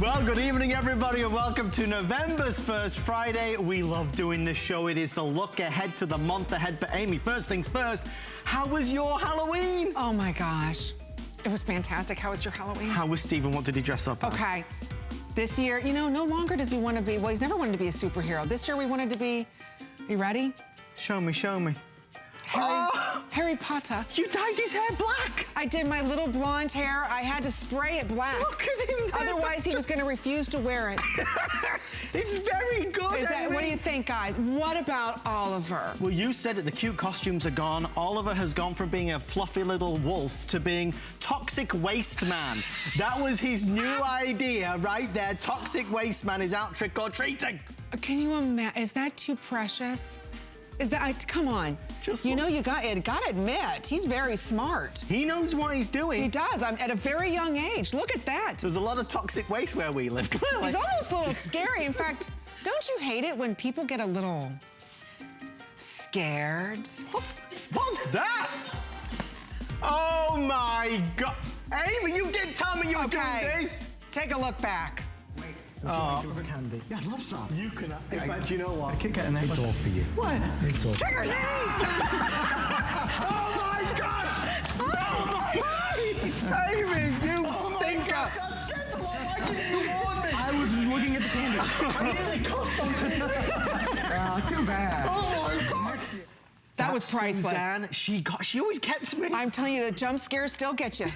Well, good evening, everybody, and welcome to November's first Friday. We love doing this show. It is the look ahead to the month ahead. But Amy, first things first, how was your Halloween? Oh my gosh, it was fantastic. How was your Halloween? How was Steven? What did he dress up as? Okay, this year, you know, no longer does he want to be, well, he's never wanted to be a superhero. This year we wanted to be, you ready? Show me, show me. Harry Potter. You dyed his hair black. I did my little blonde hair. I had to spray it black. Look at him there. Otherwise, he was going to refuse to wear it. It's very good, Amy. What do you think, guys? What about Oliver? Well, you said it. The cute costumes are gone. Oliver has gone from being a fluffy little wolf to being Toxic Waste Man. That was his new idea right there. Toxic Waste Man is out trick-or-treating. Can you imagine? Is that too precious? Is that, come on. You know, you gotta admit, he's very smart. He knows what he's doing. He does, I'm at a very young age. Look at that. There's a lot of toxic waste where we live, clearly. He's almost a little scary. In fact, don't you hate it when people get a little scared? What's that? Oh my God. Amy, you didn't tell me you were doing this. Take a look back. Oh, candy. Yeah, I'd love some. You can. In fact, you know what? I can't get an It's all for you. What? It's all. Trick or treat! Oh my gosh! Oh my! Amy, you stinker! I was just looking at the candy. I nearly cussed on too bad. Oh my gosh! That was priceless. Suzanne, she always gets me. I'm telling you, the jump scares still get you.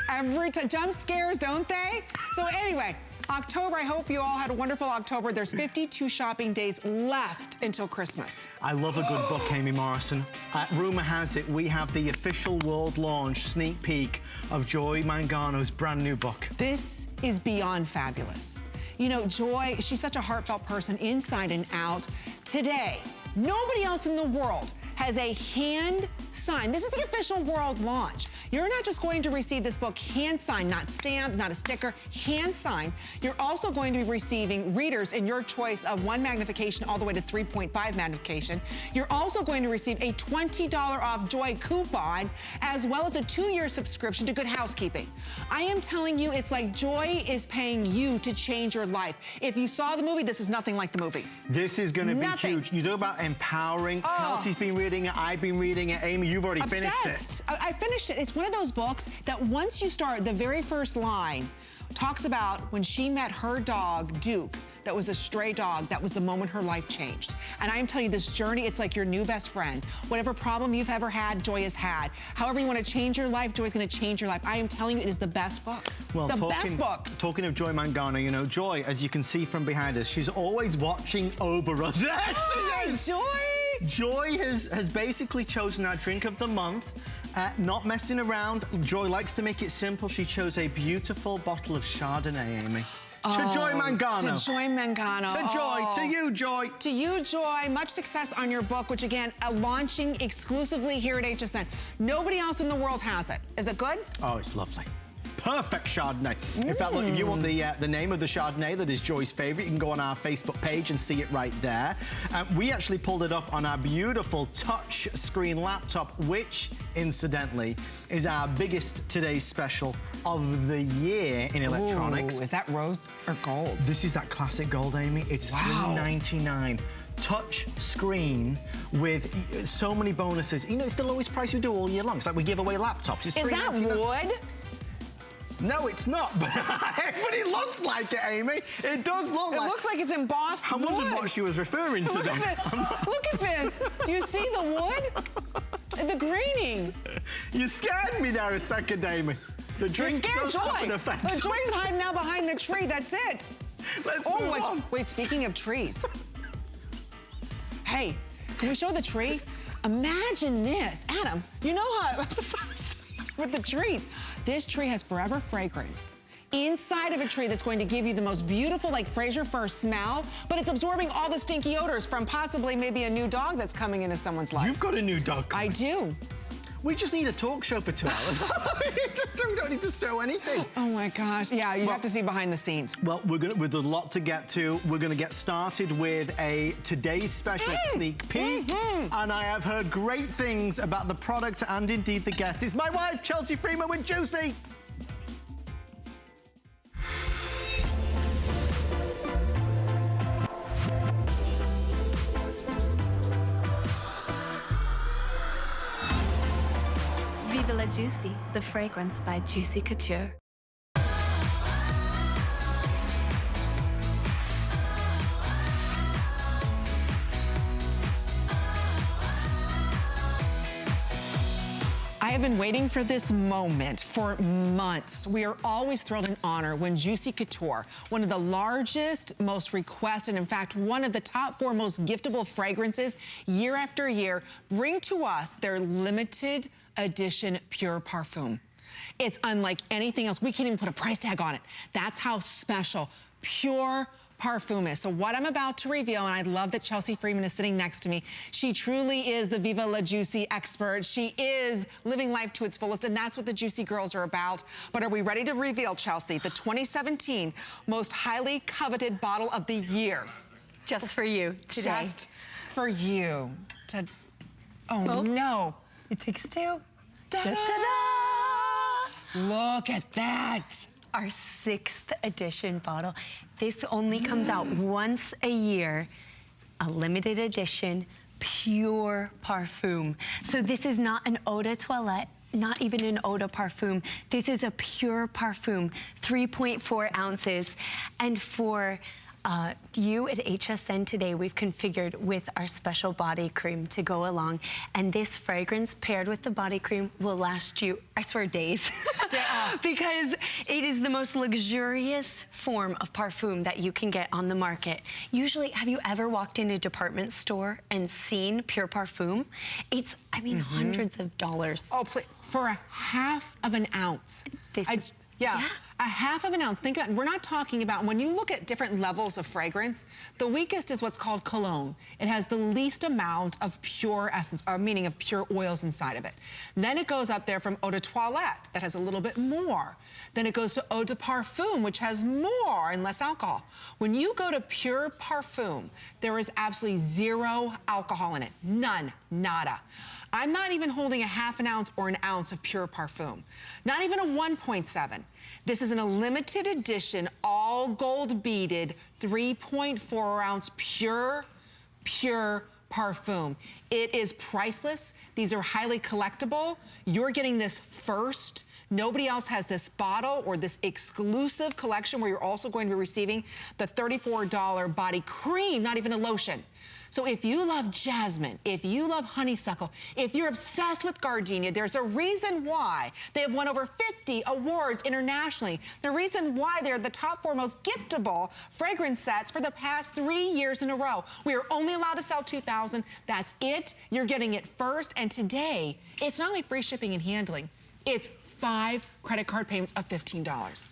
Every time, jump scares, don't they? So anyway, October, I hope you all had a wonderful October. There's 52 shopping days left until Christmas. I love a good book, Amy Morrison. Rumor has it we have the official world launch sneak peek of Joy Mangano's brand new book. This is beyond fabulous. You know, Joy, she's such a heartfelt person inside and out. Today, nobody else in the world has a hand signed. This is the official world launch. You're not just going to receive this book hand signed, not stamped, not a sticker, hand signed. You're also going to be receiving readers in your choice of 1 magnification all the way to 3.5 magnification. You're also going to receive a $20 off Joy coupon, as well as a 2-year subscription to Good Housekeeping. I am telling you, it's like Joy is paying you to change your life. If you saw the movie, this is nothing like the movie. This is going to be huge. You talk about empowering. Chelsea's been reading it. I've been reading it. Amy, you've already finished it. I finished it. It's one of those books that once you start, the very first line talks about when she met her dog, Duke, that was a stray dog. That was the moment her life changed. And I am telling you, this journey, it's like your new best friend. Whatever problem you've ever had, Joy has had. However you want to change your life, Joy's going to change your life. I am telling you, it is the best book. Well, the best book. Talking of Joy Mangano, you know, Joy, as you can see from behind us, she's always watching over us. There she is. Joy! Joy has basically chosen our drink of the month. Not messing around. Joy likes to make it simple. She chose a beautiful bottle of Chardonnay, Amy. To Joy Mangano. To Joy Mangano. To Joy. To you, Joy. To you, Joy. Much success on your book, which again, launching exclusively here at HSN. Nobody else in the world has it. Is it good? Oh, it's lovely. Perfect Chardonnay. In fact, look, if you want the name of the Chardonnay that is Joy's favorite, you can go on our Facebook page and see it right there. We actually pulled it up on our beautiful touch screen laptop, which, incidentally, is our biggest today's special of the year in electronics. Ooh, is that rose or gold? This is that classic gold, Amy. It's $399. Touch screen with so many bonuses. You know, it's the lowest price we do all year long. It's like we give away laptops. It's is that wood? No, it's not, but it looks like it, Amy. It does look like it. It looks like it's embossed wood. I wondered what she was referring to. Look at this. Look at this. Do you see the wood? And the graining. You scared me there a second, Amy. The drink does have an effect. The Joy's hiding now behind the tree. That's it. Let's move on. Wait, speaking of trees. Hey, can we show the tree? Imagine this. Adam, you know how I'm obsessed with the trees. This tree has forever fragrance inside of a tree that's going to give you the most beautiful, like Fraser Fir smell, but it's absorbing all the stinky odors from possibly maybe a new dog that's coming into someone's life. You've got a new dog coming. I do. We just need a talk show for 2 hours. We don't need to show anything. Oh my gosh, yeah, you have to see behind the scenes. Well, with a lot to get to. We're gonna get started with a today's special sneak peek. And I have heard great things about the product and indeed the guest. It's my wife, Chelsea Freeman with Juicy. Viva La Juicy, the fragrance by Juicy Couture. I have been waiting for this moment for months. We are always thrilled and honored when Juicy Couture, one of the largest, most requested, in fact, one of the top 4 most giftable fragrances year after year, bring to us their limited edition Pure Parfum. It's unlike anything else. We can't even put a price tag on it. That's how special Pure Parfum is. So what I'm about to reveal, and I love that Chelsea Freeman is sitting next to me, she truly is the Viva La Juicy expert. She is living life to its fullest, and that's what the Juicy Girls are about. But are we ready to reveal, Chelsea, the 2017 most highly coveted bottle of the year? Just for you today. Just for you. Oh, no. It takes 2. Da-da! Look at that. Our 6th edition bottle. This only comes out once a year, a limited edition Pure Parfum. So this is not an eau de toilette, not even an eau de parfum. This is a Pure Parfum, 3.4 ounces. And for you at HSN today, we've configured with our special body cream to go along. And this fragrance paired with the body cream will last you, I swear, days. Because it is the most luxurious form of parfum that you can get on the market. Usually, have you ever walked in a department store and seen Pure Parfum? It's, I mean, hundreds of dollars. Oh, please. For a half of an ounce. Yeah, a half of an ounce. Think about it. We're not talking about, when you look at different levels of fragrance, the weakest is what's called cologne. It has the least amount of pure essence, or meaning of pure oils inside of it. And then it goes up there from eau de toilette, that has a little bit more. Then it goes to eau de parfum, which has more and less alcohol. When you go to Pure Parfum, there is absolutely 0 alcohol in it. None, nada. I'm not even holding a half an ounce or an ounce of Pure Parfum. Not even a 1.7. This is in a limited edition, all gold beaded, 3.4 ounce pure Parfum. It is priceless. These are highly collectible. You're getting this first. Nobody else has this bottle or this exclusive collection where you're also going to be receiving the $34 body cream, not even a lotion. So if you love jasmine, if you love honeysuckle, if you're obsessed with gardenia, there's a reason why they have won over 50 awards internationally. The reason why they're the top 4 most giftable fragrance sets for the past 3 years in a row. We are only allowed to sell 2,000. That's it. You're getting it first. And today, it's not only free shipping and handling, it's 5 credit card payments of $15.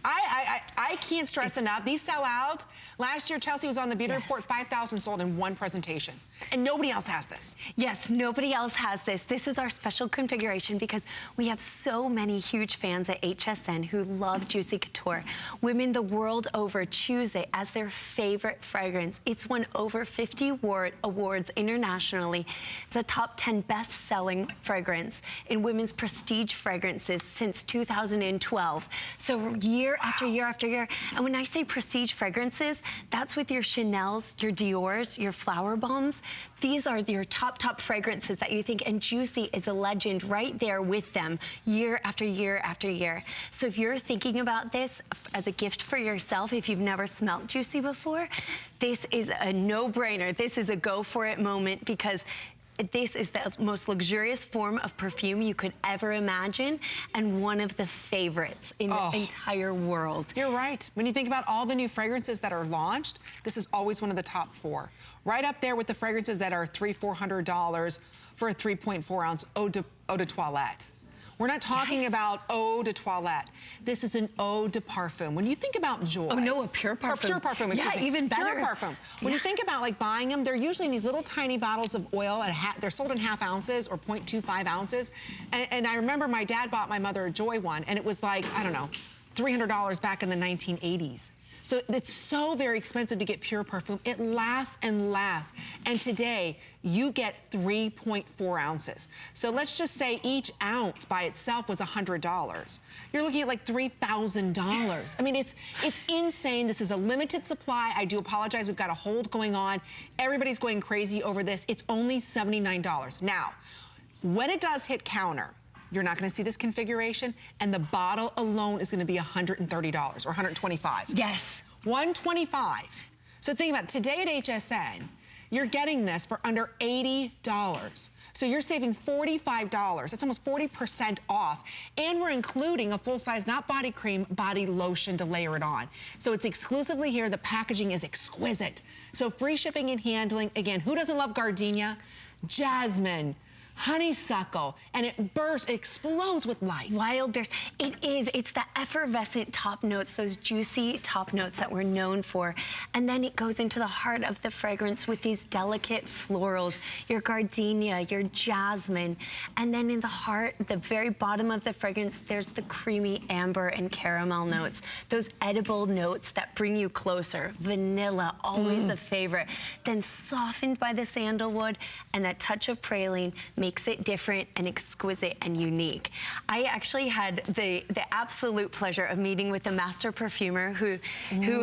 I can't stress enough. These sell out. Last year, Chelsea was on the Beauty Report, 5,000 sold in one presentation. And nobody else has this. Yes, nobody else has this. This is our special configuration because we have so many huge fans at HSN who love Juicy Couture. Women the world over choose it as their favorite fragrance. It's won over 50 awards internationally. It's a top 10 best-selling fragrance in women's prestige fragrances since 2012. So year after year after year. And when I say prestige fragrances, that's with your Chanels, your Diors, your flower balms. These are your top fragrances that you think, and Juicy is a legend right there with them year after year after year. So if you're thinking about this as a gift for yourself, if you've never smelled Juicy before, this is a no-brainer. This is a go for it moment because this is the most luxurious form of perfume you could ever imagine and one of the favorites in the entire world. You're right. When you think about all the new fragrances that are launched, this is always one of the top 4. Right up there with the fragrances that are $300-400 for a 3.4 ounce eau de toilette. We're not talking about eau de toilette. This is an eau de parfum. When you think about joy. Oh no, a Pure Parfum. Pure Parfum, excuse me. Even better. Pure Parfum. When you think about like buying them, they're usually in these little tiny bottles of oil. They're sold in half ounces or 0.25 ounces. And I remember my dad bought my mother a Joy one, and it was like, I don't know, $300 back in the 1980s. So it's so very expensive to get Pure Parfum. It lasts and lasts. And today, you get 3.4 ounces. So let's just say each ounce by itself was $100. You're looking at like $3,000. I mean, it's insane. This is a limited supply. I do apologize. We've got a hold going on. Everybody's going crazy over this. It's only $79. Now, when it does hit counter, you're not gonna see this configuration, and the bottle alone is gonna be $130 or $125. Yes. $125. So think about it. Today at HSN, you're getting this for under $80. So you're saving $45. That's almost 40% off. And we're including a full-size, not body cream, body lotion to layer it on. So it's exclusively here. The packaging is exquisite. So free shipping and handling. Again, who doesn't love gardenia? Jasmine, honeysuckle, and it bursts, it explodes with life. Wild berries. It's the effervescent top notes, those juicy top notes that we're known for. And then it goes into the heart of the fragrance with these delicate florals, your gardenia, your jasmine. And then in the heart, the very bottom of the fragrance, there's the creamy amber and caramel notes, those edible notes that bring you closer. Vanilla, always a favorite. Then softened by the sandalwood and that touch of praline makes it different and exquisite and unique. I actually had the absolute pleasure of meeting with the master perfumer who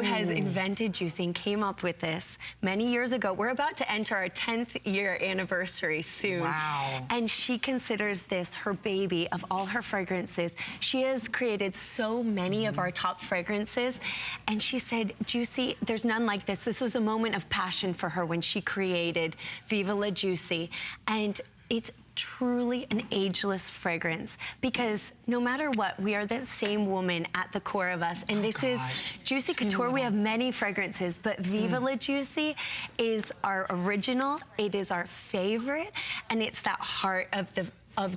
has invented Juicy and came up with this many years ago. We're about to enter our 10th year anniversary soon. Wow. And she considers this her baby of all her fragrances. She has created so many of our top fragrances. And she said, Juicy, there's none like this. This was a moment of passion for her when she created Viva La Juicy. And it's truly an ageless fragrance because no matter what, we are the same woman at the core of us. And this is Juicy Couture. We have many fragrances, but Viva La Juicy is our original. It is our favorite, and it's that heart of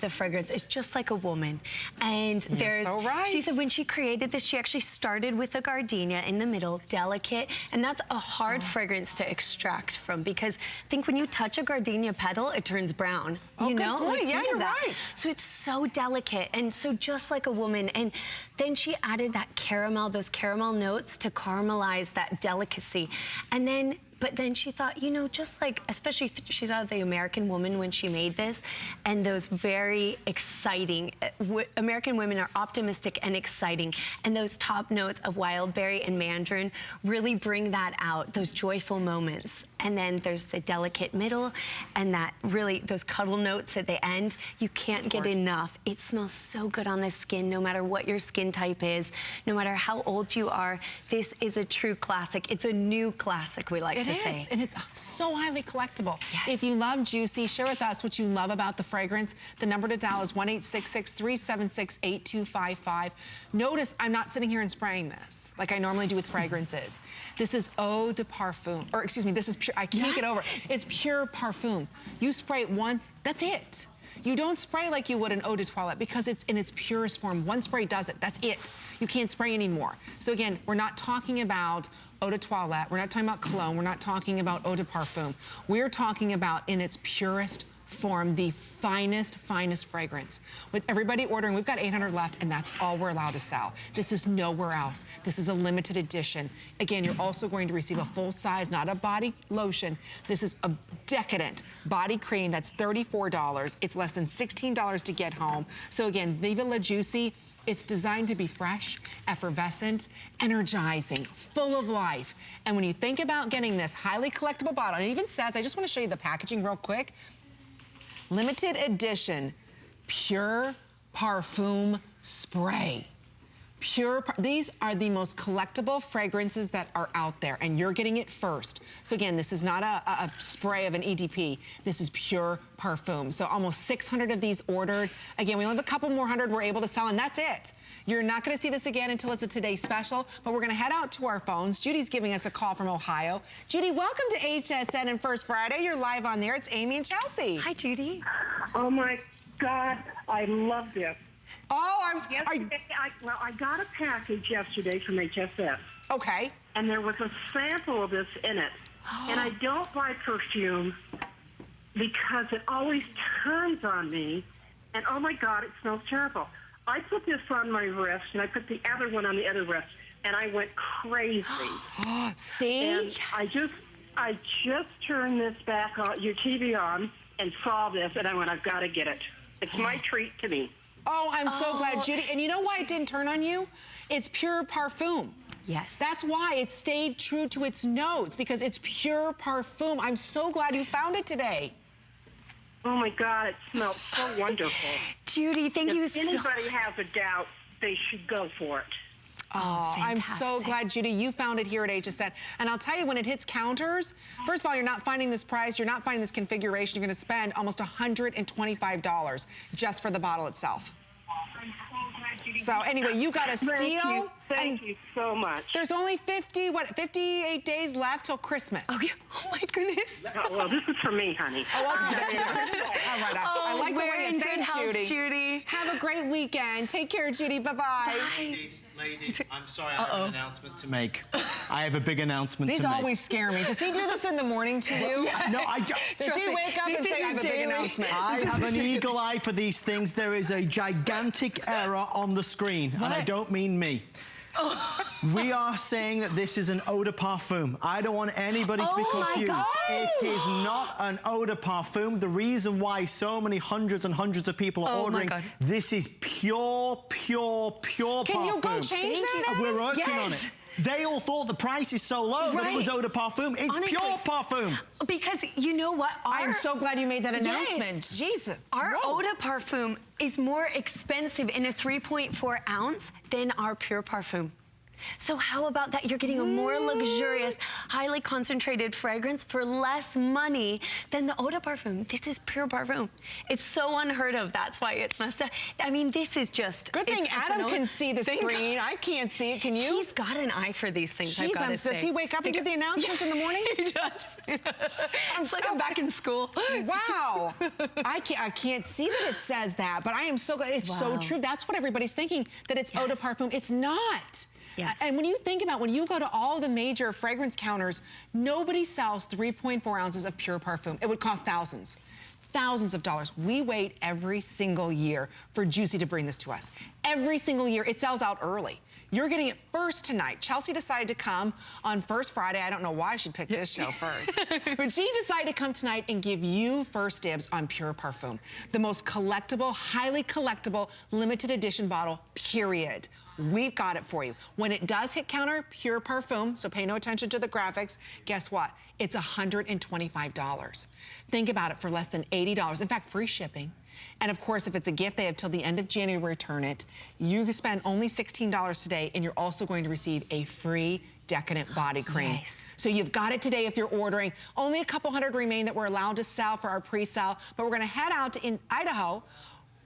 the fragrance. It's just like a woman. And there's, so right. She said when she created this, she actually started with a gardenia in the middle, delicate, and that's a hard fragrance to extract from because I think when you touch a gardenia petal, it turns brown. Oh, you know? good point. Like, Yeah, you're that. right. So it's so delicate and so just like a woman. And then she added that caramel, those caramel notes to caramelize that delicacy. And then but then she thought, you know, just like, especially she thought of the American woman when she made this, and those very exciting, American women are optimistic and exciting, and those top notes of wild berry and mandarin really bring that out, those joyful moments. And then there's the delicate middle, and that really, those cuddle notes at the end, you can't get enough. It smells so good on the skin, no matter what your skin type is, no matter how old you are. This is a true classic. It's a new classic, we like to say. It is, and it's so highly collectible. Yes. If you love Juicy, share with us what you love about the fragrance. The number to dial is 1-866-376-8255. Notice I'm not sitting here and spraying this like I normally do with fragrances. This is eau de parfum, or excuse me, this is pure, I can't get over it. It's pure parfum. You spray it once, that's it. You don't spray like you would an eau de toilette because it's in its purest form. One spray does it, that's it. You can't spray anymore. So again, we're not talking about eau de toilette, we're not talking about cologne, we're not talking about eau de parfum. We're talking about in its purest form, the finest fragrance. With everybody ordering, we've got 800 left, and that's all we're allowed to sell. This is nowhere else. This is a limited edition. Again, you're also going to receive a full size, not a body lotion. This is a decadent body cream that's $34. It's less than $16 to get home. So again, Viva La Juicy, it's designed to be fresh, effervescent, energizing, full of life. And when you think about getting this highly collectible bottle, and it even says, I just want to show you the packaging real quick, limited edition, pure parfum spray. These are the most collectible fragrances that are out there, and you're getting it first. So again, this is not a spray of an EDP. This is pure parfum. So almost 600 of these ordered. Again, we only have a couple more hundred we're able to sell, and that's it. You're not gonna see this again until it's a Today Special, but we're gonna head out to our phones. Judy's giving us a call from Ohio. Judy, welcome to HSN and First Friday. You're live on there. It's Amy and Chelsea. Hi, Judy. Oh my God, I love this. Oh, Yesterday, I got a package yesterday from HSN. Okay. And there was a sample of this in it. And I don't buy perfume because it always turns on me. And oh my God, it smells terrible. I put this on my wrist, and I put the other one on the other wrist, and I went crazy. See? And I just turned this back on, your TV on, and saw this, and I went, I've got to get it. It's my treat to me. Oh, I'm so glad, Judy. And you know why it didn't turn on you? It's pure parfum. Yes. That's why it stayed true to its notes, because it's pure parfum. I'm so glad you found it today. Oh my God, it smells so wonderful. Judy, thank you If so anybody has a doubt, they should go for it. Oh, I'm so glad, Judy, you found it here at HSN. And I'll tell you, when it hits counters, first of all, you're not finding this price, you're not finding this configuration. You're going to spend almost $125 just for the bottle itself. So anyway, you got a steal. Thank you so much. There's only 58 days left till Christmas. Oh, yeah. Oh my goodness. Oh, well, this is for me, honey. Oh, okay, there you go. All right, I like the way you think, Judy. Have a great weekend. Take care, Judy. Bye-bye. Ladies, I'm sorry, I have an announcement to make. I have a big announcement to make. These always scare me. Does he do this in the morning to you? No, I don't. Does he wake up and say, I have a big announcement? I have an eagle eye for these things. There is a gigantic error on the screen, and I don't mean me. We are saying that this is an eau de parfum. I don't want anybody to be confused. It is not an eau de parfum. The reason why so many hundreds and hundreds of people are ordering, this is pure parfum. Can you go change that? We're working on it. They all thought the price is so low that it was eau de parfum. It's pure parfum. Because you know what? I'm so glad you made that announcement. Jesus. Our eau de parfum is more expensive in a 3.4 ounce than our pure parfum. So how about that? You're getting a more luxurious, highly concentrated fragrance for less money than the eau de parfum. This is pure parfum. It's so unheard of. That's why it's messed up. I mean, this is just... Good thing Adam can see the screen. I can't see it. Can you? He's got an eye for these things, Jeez, does he wake up and do the announcements in the morning? He does. It's like I'm back in school. Wow. I can't see that it says that, but I am so glad. It's so true. That's what everybody's thinking, that it's eau de parfum. It's not. Yes. And when you think about, when you go to all the major fragrance counters, nobody sells 3.4 ounces of pure parfum. It would cost thousands of dollars. We wait every single year for Juicy to bring this to us. Every single year, it sells out early. You're getting it first tonight. Chelsea decided to come on First Friday. I don't know why she'd pick this show first. But she decided to come tonight and give you first dibs on pure parfum. The most collectible, highly collectible, limited edition bottle, period. We've got it for you. When it does hit counter, pure parfum, so pay no attention to the graphics, guess what? It's $125. Think about it, for less than $80. In fact, free shipping. And of course, if it's a gift, they have till the end of January to return it. You can spend only $16 today, and you're also going to receive a free Decadent body cream. Nice. So you've got it today if you're ordering. Only a couple hundred remain that we're allowed to sell for our pre-sale, but we're gonna head out to Idaho,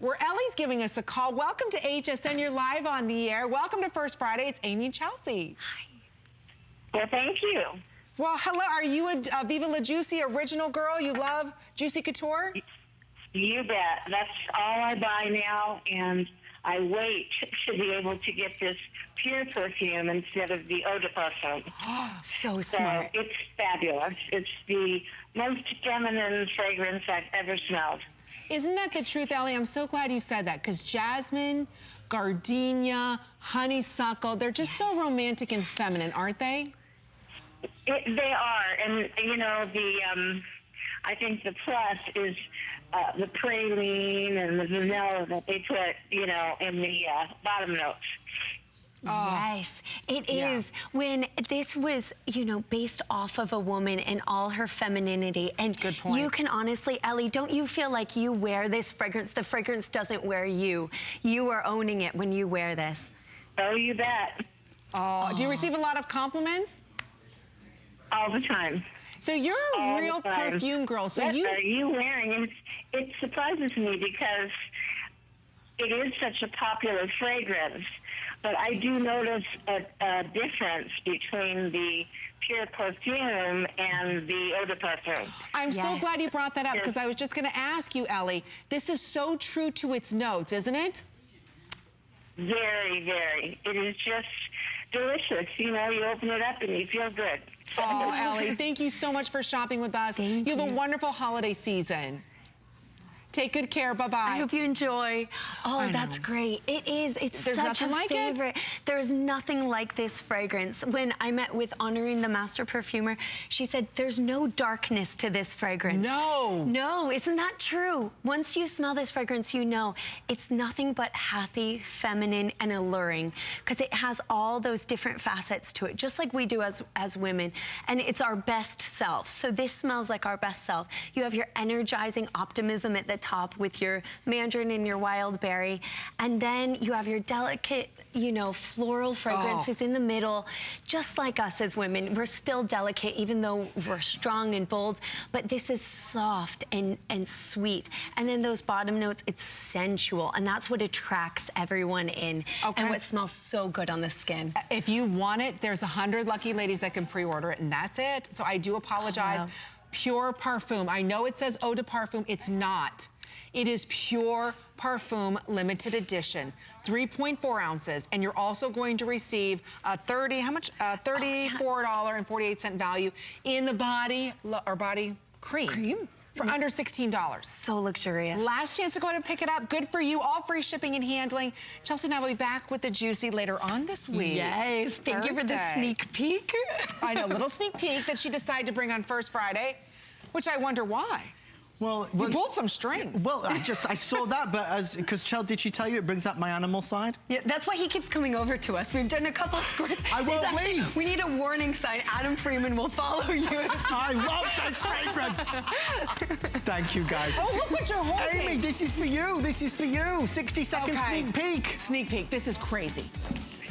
where Ellie's giving us a call. Welcome to HSN, you're live on the air. Welcome to First Friday, it's Amy and Chelsea. Hi. Well, thank you. Well, hello, are you a Viva La Juicy original girl? You love Juicy Couture? You bet. That's all I buy now, and I wait to be able to get this pure perfume instead of the eau de parfum. So smart. So it's fabulous. It's the most feminine fragrance I've ever smelled. Isn't that the truth, Ellie? I'm so glad you said that, because jasmine, gardenia, honeysuckle, they're just so romantic and feminine, aren't they? They are, and you know, I think the plus is the praline and the vanilla that they put, you know, in the bottom notes. Yes, it is. When this was, you know, based off of a woman and all her femininity. And good point. You can honestly, Ellie, don't you feel like you wear this fragrance? The fragrance doesn't wear you. You are owning it when you wear this. Oh, you bet. Oh, do you receive a lot of compliments? All the time. So you're a real perfume girl. So what are you wearing? And it surprises me because it is such a popular fragrance. But I do notice a difference between the pure perfume and the eau de parfum. I'm so glad you brought that up, because I was just going to ask you, Ellie, this is so true to its notes, isn't it? Very, very. It is just delicious. You know, you open it up and you feel good. Oh, Ellie, thank you so much for shopping with us. You have a wonderful holiday season. Take good care. Bye-bye. I hope you enjoy. Oh, that's great. It is. It's There's such a nothing like favorite. it. There's nothing like this fragrance. When I met with Honoring the Master Perfumer, she said, there's no darkness to this fragrance. No. No, isn't that true? Once you smell this fragrance, you know it's nothing but happy, feminine, and alluring, because it has all those different facets to it, just like we do as women. And it's our best self. So this smells like our best self. You have your energizing optimism at the top with your mandarin and your wild berry, and then you have your delicate, you know, floral fragrances in the middle. Just like us as women, we're still delicate even though we're strong and bold, but this is soft and sweet. And then those bottom notes, it's sensual, and that's what attracts everyone in, and what smells so good on the skin. If you want it, there's 100 lucky ladies that can pre-order it, and that's it. So I do apologize. Pure Parfum. I know it says Eau de Parfum. It's not. It is Pure Parfum limited edition, 3.4 ounces, and you're also going to receive a $34.48 value in the body cream. For under $16. So luxurious. Last chance to go ahead and pick it up. Good for you. All free shipping and handling. Chelsea and I will be back with the Juicy later on this week. Yes. Thank you for the sneak peek. I know, little sneak peek that she decided to bring on First Friday, which I wonder why. Well, you pulled some strings. Well, I saw that, but because Chel, did she tell you it brings up my animal side? Yeah, that's why he keeps coming over to us. We've done a couple of squirts. I won't leave. We need a warning sign. Adam Freeman will follow you. I love this fragrance. Thank you, guys. Oh, look what you're holding. Amy, this is for you. This is for you. 60-second sneak peek. Sneak peek. This is crazy.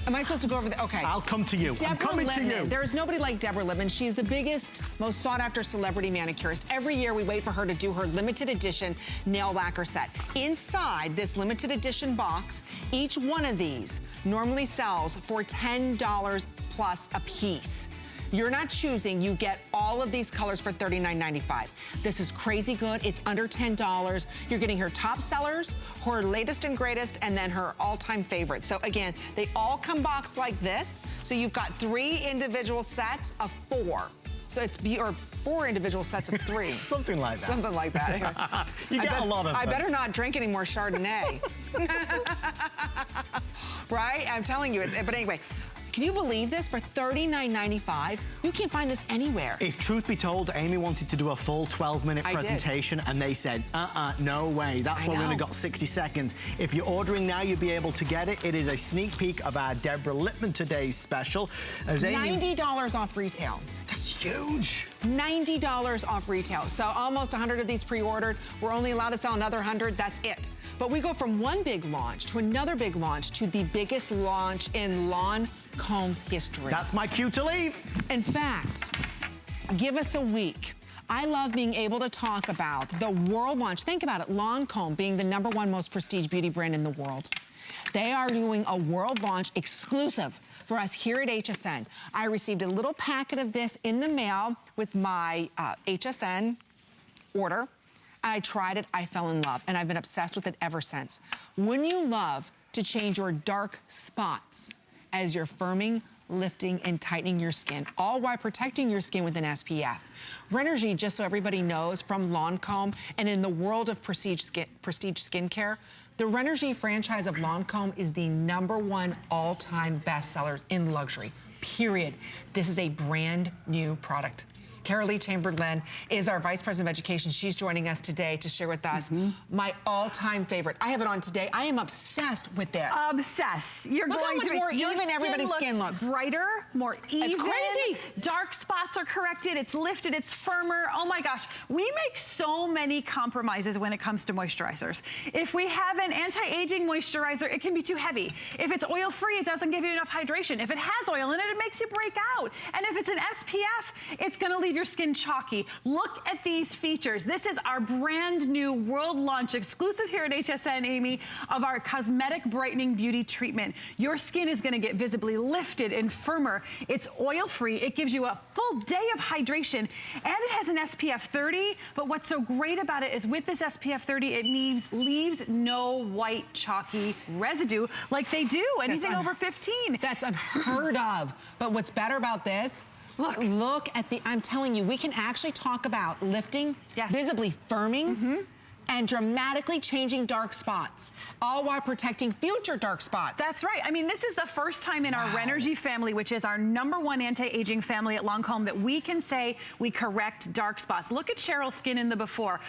Am I supposed to go over the, okay. I'll come to you. I'm coming to you. There's nobody like Deborah Lippman. She's the biggest, most sought after celebrity manicurist. Every year we wait for her to do her limited edition nail lacquer set. Inside this limited edition box, each one of these normally sells for $10 plus a piece. You're not choosing, you get all of these colors for $39.95. This is crazy good, it's under $10. You're getting her top sellers, her latest and greatest, and then her all-time favorites. So again, they all come boxed like this. So you've got 3 individual sets of 4. So it's, or 4 individual sets of 3. Something like that. Something like that. You get a lot of them. I better not drink any more Chardonnay. Right? I'm telling you, but anyway. Can you believe this? For $39.95, you can't find this anywhere. If truth be told, Amy wanted to do a full 12-minute presentation, and they said, no way. That's why we only got 60 seconds. If you're ordering now, you'll be able to get it. It is a sneak peek of our Deborah Lippman Today's special. As Amy... $90 off retail. That's huge. $90 off retail. So almost 100 of these pre-ordered. We're only allowed to sell another 100. That's it. But we go from one big launch to another big launch to the biggest launch in Lancome's history. That's my cue to leave. In fact, give us a week. I love being able to talk about the world launch. Think about it, Lancome being the #1 most prestige beauty brand in the world. They are doing a world launch exclusive for us here at HSN. I received a little packet of this in the mail with my HSN order. I tried it, I fell in love, and I've been obsessed with it ever since. Wouldn't you love to change your dark spots as you're firming, lifting, and tightening your skin, all while protecting your skin with an SPF? Renergie, just so everybody knows, from Lancome, and in the world of prestige skincare, the Renergie franchise of Lancome is the #1 all-time bestseller in luxury, period. This is a brand new product. Carolee Chamberlain is our Vice President of Education. She's joining us today to share with us my all-time favorite. I have it on today. I am obsessed with this. Obsessed. You're Look going how much to more your even everybody's skin looks. Brighter, more even. It's crazy. Dark spots are corrected. It's lifted. It's firmer. Oh my gosh. We make so many compromises when it comes to moisturizers. If we have an anti-aging moisturizer, it can be too heavy. If it's oil-free, it doesn't give you enough hydration. If it has oil in it, it makes you break out. And if it's an SPF, it's going to leave your skin chalky. Look at these features. This is our brand new world launch exclusive here at HSN, Amy, of our Cosmetic Brightening Beauty Treatment. Your skin is going to get visibly lifted and firmer. It's oil-free. It gives you a full day of hydration, and it has an SPF 30. But what's so great about it is with this SPF 30, it leaves no white chalky residue like they do anything over 15. That's unheard of. But what's better about this, look at the, I'm telling you, we can actually talk about lifting, visibly firming, and dramatically changing dark spots, all while protecting future dark spots. That's right. I mean, this is the first time in our Renergie family, which is our #1 anti-aging family at Lancome, that we can say we correct dark spots. Look at Cheryl's skin in the before.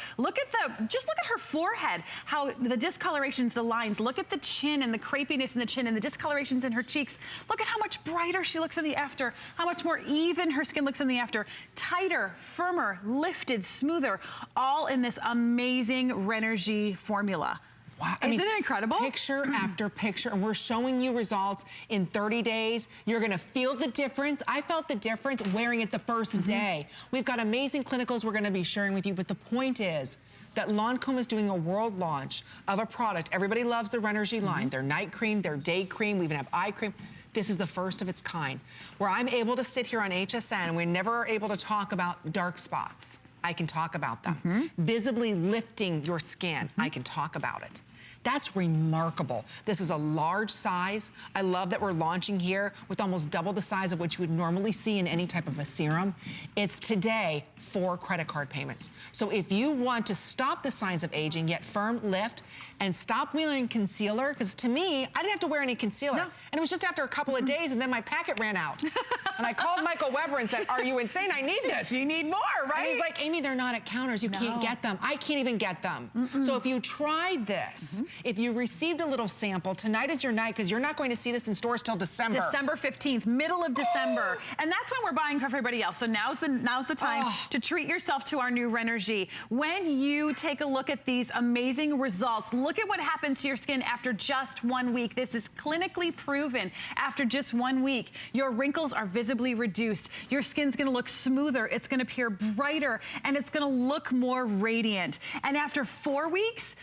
Just look at her forehead, how the discolorations, the lines. Look at the chin and the crepiness in the chin and the discolorations in her cheeks. Look at how much brighter she looks in the after, how much more even her skin looks in the after. Tighter, firmer, lifted, smoother, all in this amazing Renergie formula. Wow. Isn't it incredible? Picture after picture, and we're showing you results in 30 days. You're gonna feel the difference. I felt the difference wearing it the first day. We've got amazing clinicals we're gonna be sharing with you, but the point is that Lancome is doing a world launch of a product. Everybody loves the Renergie line, their night cream, their day cream, we even have eye cream. This is the first of its kind, where I'm able to sit here on HSN and we're never able to talk about dark spots. I can talk about them. Visibly lifting your skin, I can talk about it. That's remarkable. This is a large size. I love that we're launching here with almost double the size of what you would normally see in any type of a serum. It's today 4 credit card payments. So if you want to stop the signs of aging, yet firm lift, and stop wearing concealer, because to me, I didn't have to wear any concealer. No. And it was just after a couple of days, and then my packet ran out. And I called Michael Weber and said, are you insane? I need this. You need more, right? And he's like, Amy, they're not at counters. You can't get them. I can't even get them. So if you tried this, if you received a little sample, tonight is your night, because you're not going to see this in stores till December. December 15th, middle of December. And that's when we're buying for everybody else. So now's the time to treat yourself to our new Renergie. When you take a look at these amazing results, look at what happens to your skin after just 1 week. This is clinically proven. After just 1 week, your wrinkles are visibly reduced. Your skin's gonna look smoother, it's gonna appear brighter, and it's gonna look more radiant. And after 4 weeks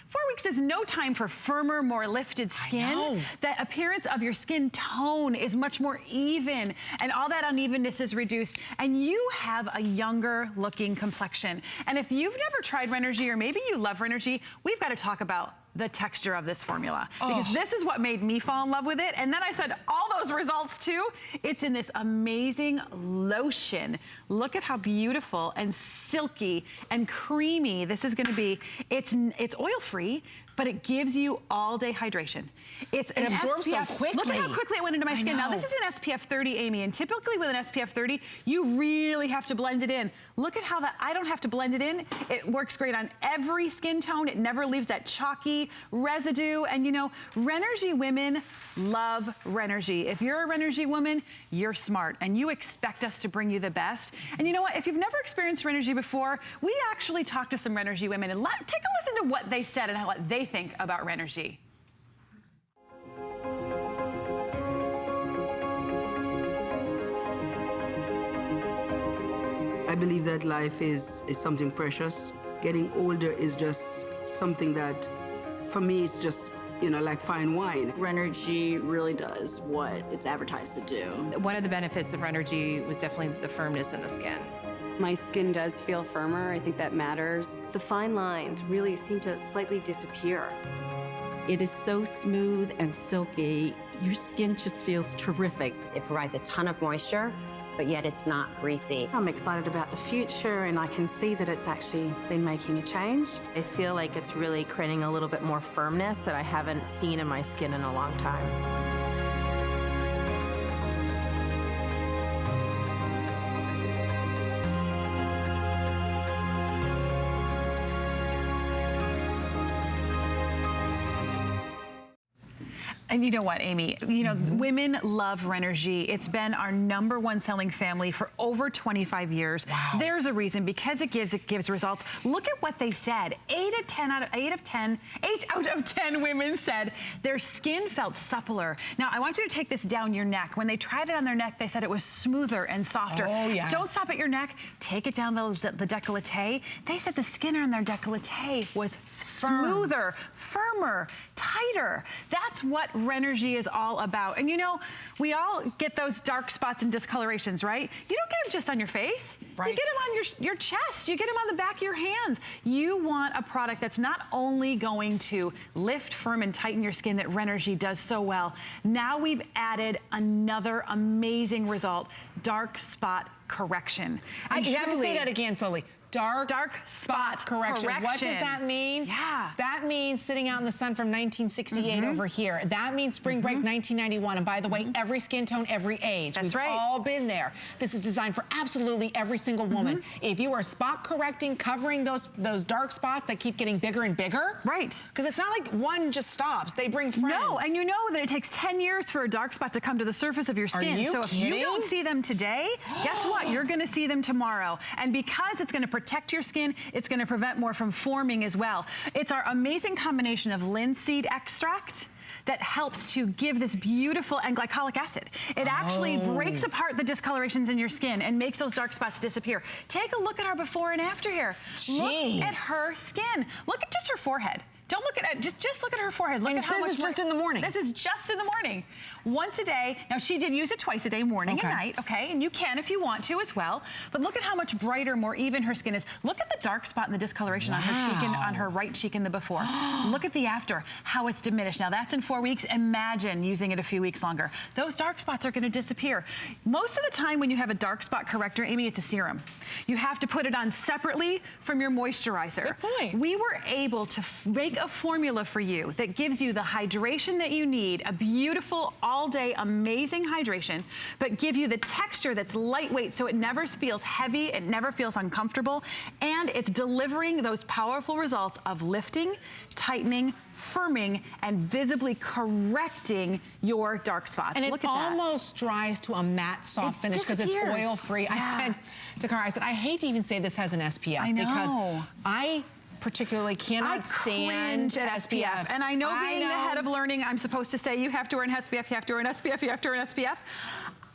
is no time for firmer, more lifted skin. The appearance of your skin tone is much more even, and all that unevenness is reduced, and you have a younger looking complexion. And if you've never tried Renergie, or maybe you love Renergie, we've got to talk about the texture of this formula, because this is what made me fall in love with it. And then I said, all those results too. It's in this amazing lotion. Look at how beautiful and silky and creamy this is gonna be. It's oil-free, but it gives you all-day hydration. It absorbs so quickly. Look at how quickly it went into my skin. Now, this is an SPF 30, Amy, and typically with an SPF 30, you really have to blend it in. Look at how I don't have to blend it in. It works great on every skin tone. It never leaves that chalky residue. And you know, Renergie women love Renergie. If you're a Renergie woman, you're smart, and you expect us to bring you the best. And you know what? If you've never experienced Renergie before, we actually talked to some Renergie women, and take a listen to what they said and what they think about Renergie. I believe that life is something precious. Getting older is just something that, for me, it's just, you know, like fine wine. Renergie really does what it's advertised to do. One of the benefits of Renergie was definitely the firmness in the skin. My skin does feel firmer. I think that matters. The fine lines really seem to slightly disappear. It is so smooth and silky. Your skin just feels terrific. It provides a ton of moisture, but yet it's not greasy. I'm excited about the future, and I can see that it's actually been making a change. I feel like it's really creating a little bit more firmness that I haven't seen in my skin in a long time. And you know what, Amy? You know, women love Renergie. It's been our #1 selling family for over 25 years. Wow. There's a reason, because it gives results. Look at what they said. 8 out of 10 women said their skin felt suppler. Now, I want you to take this down your neck. When they tried it on their neck, they said it was smoother and softer. Oh, yes. Don't stop at your neck. Take it down the décolleté. They said the skin on their décolleté was smoother, firmer, tighter. That's what Renergie is all about. And you know, we all get those dark spots and discolorations, right? You don't get them just on your face. Right. You get them on your chest. You get them on the back of your hands. You want a product that's not only going to lift, firm, and tighten your skin that Renergie does so well. Now we've added another amazing result, dark spot correction. You have to say that again slowly. dark spot correction. What does that mean? Yeah. That means sitting out in the sun from 1968 over here. That means spring break 1991. And by the way, every skin tone, every age. That's We've right. all been there. This is designed for absolutely every single woman. If you are spot correcting, covering those dark spots that keep getting bigger and bigger. Right. Because it's not like one just stops. They bring friends. No, and you know that it takes 10 years for a dark spot to come to the surface of your skin. Are you so if kidding? you don't see them today, guess what? You're gonna see them tomorrow. And because it's gonna protect your skin, it's gonna prevent more from forming as well. It's our amazing combination of linseed extract that helps to give this beautiful, and glycolic acid. It actually breaks apart the discolorations in your skin and makes those dark spots disappear. Take a look at our before and after here. Jeez. Look at her skin. Look at just her forehead. Don't look at it, just look at her forehead. Look at how much this is just in the morning. This is just in the morning. Once a day. Now she did use it twice a day, morning and night, okay? And you can if you want to as well. But look at how much brighter, more even her skin is. Look at the dark spot and the discoloration on her cheek and on her right cheek in the before. Look at the after, how it's diminished. Now that's in 4 weeks. Imagine using it a few weeks longer. Those dark spots are gonna disappear. Most of the time when you have a dark spot corrector, Amy, it's a serum. You have to put it on separately from your moisturizer. Good point. We were able to make a formula for you that gives you the hydration that you need, a beautiful all-day amazing hydration, but give you the texture that's lightweight so it never feels heavy, it never feels uncomfortable, and it's delivering those powerful results of lifting, tightening, firming, and visibly correcting your dark spots. And look it at that. almost dries to a matte soft finish because it's oil-free. Yeah. I said to Cara, I said, I hate to even say this has an SPF. I know. Because I particularly cannot stand SPF. And I know being the head of learning, I'm supposed to say you have to wear an SPF, you have to wear an SPF, you have to wear an SPF.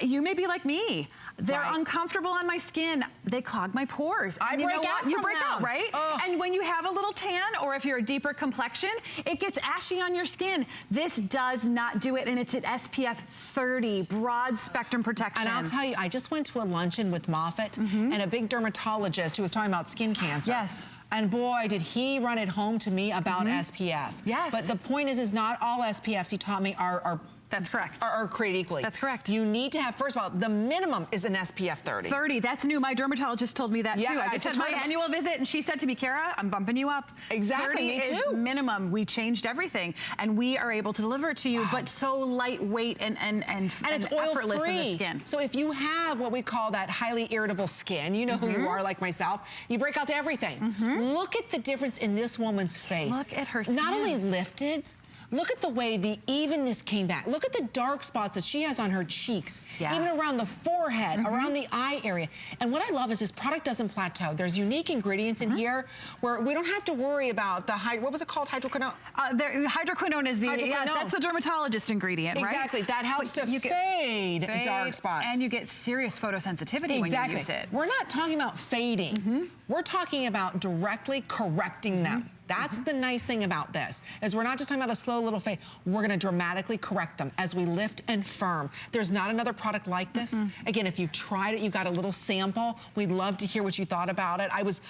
You may be like me. They're uncomfortable on my skin. They clog my pores. I and break out You from break them. out, right? And when you have a little tan, or if you're a deeper complexion, it gets ashy on your skin. This does not do it, and it's at SPF 30, broad spectrum protection. And I'll tell you, I just went to a luncheon with Muffin and a big dermatologist who was talking about skin cancer. Yes. And boy, did he run it home to me about SPF. Yes. But the point is not all SPFs, he taught me, are that's correct. Are created equally. That's correct. You need to have, first of all, the minimum is an SPF 30. 30, that's new. My dermatologist told me that too. I just had my annual visit and she said to me, Cara, I'm bumping you up. Exactly, 30 me is too. minimum. We changed everything and we are able to deliver it to you, but so lightweight and it's effortless in the oil-free. skin. So if you have what we call that highly irritable skin, you know who you are, like myself, you break out to everything. Look at the difference in this woman's face. Look at her skin. Not only lifted, look at the way the evenness came back. Look at the dark spots that she has on her cheeks, even around the forehead, around the eye area. And what I love is this product doesn't plateau. There's unique ingredients in here where we don't have to worry about the, what was it called, hydroquinone? Hydroquinone is the, yes, that's the dermatologist ingredient, right? Exactly, that helps to fade dark spots. And you get serious photosensitivity when you use it. We're not talking about fading. We're talking about directly correcting them. That's the nice thing about this, is we're not just talking about a slow little fade. We're gonna dramatically correct them as we lift and firm. There's not another product like this. Again, if you've tried it, you've got a little sample. We'd love to hear what you thought about it. I was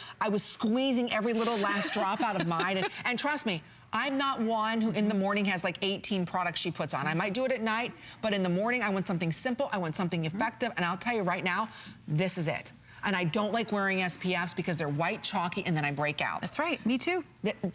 squeezing every little last drop out of mine. And trust me, I'm not one who in the morning has like 18 products she puts on. I might do it at night, but in the morning, I want something simple, I want something effective, and I'll tell you right now, this is it. And I don't like wearing SPFs because they're white, chalky, and then I break out. That's right, me too.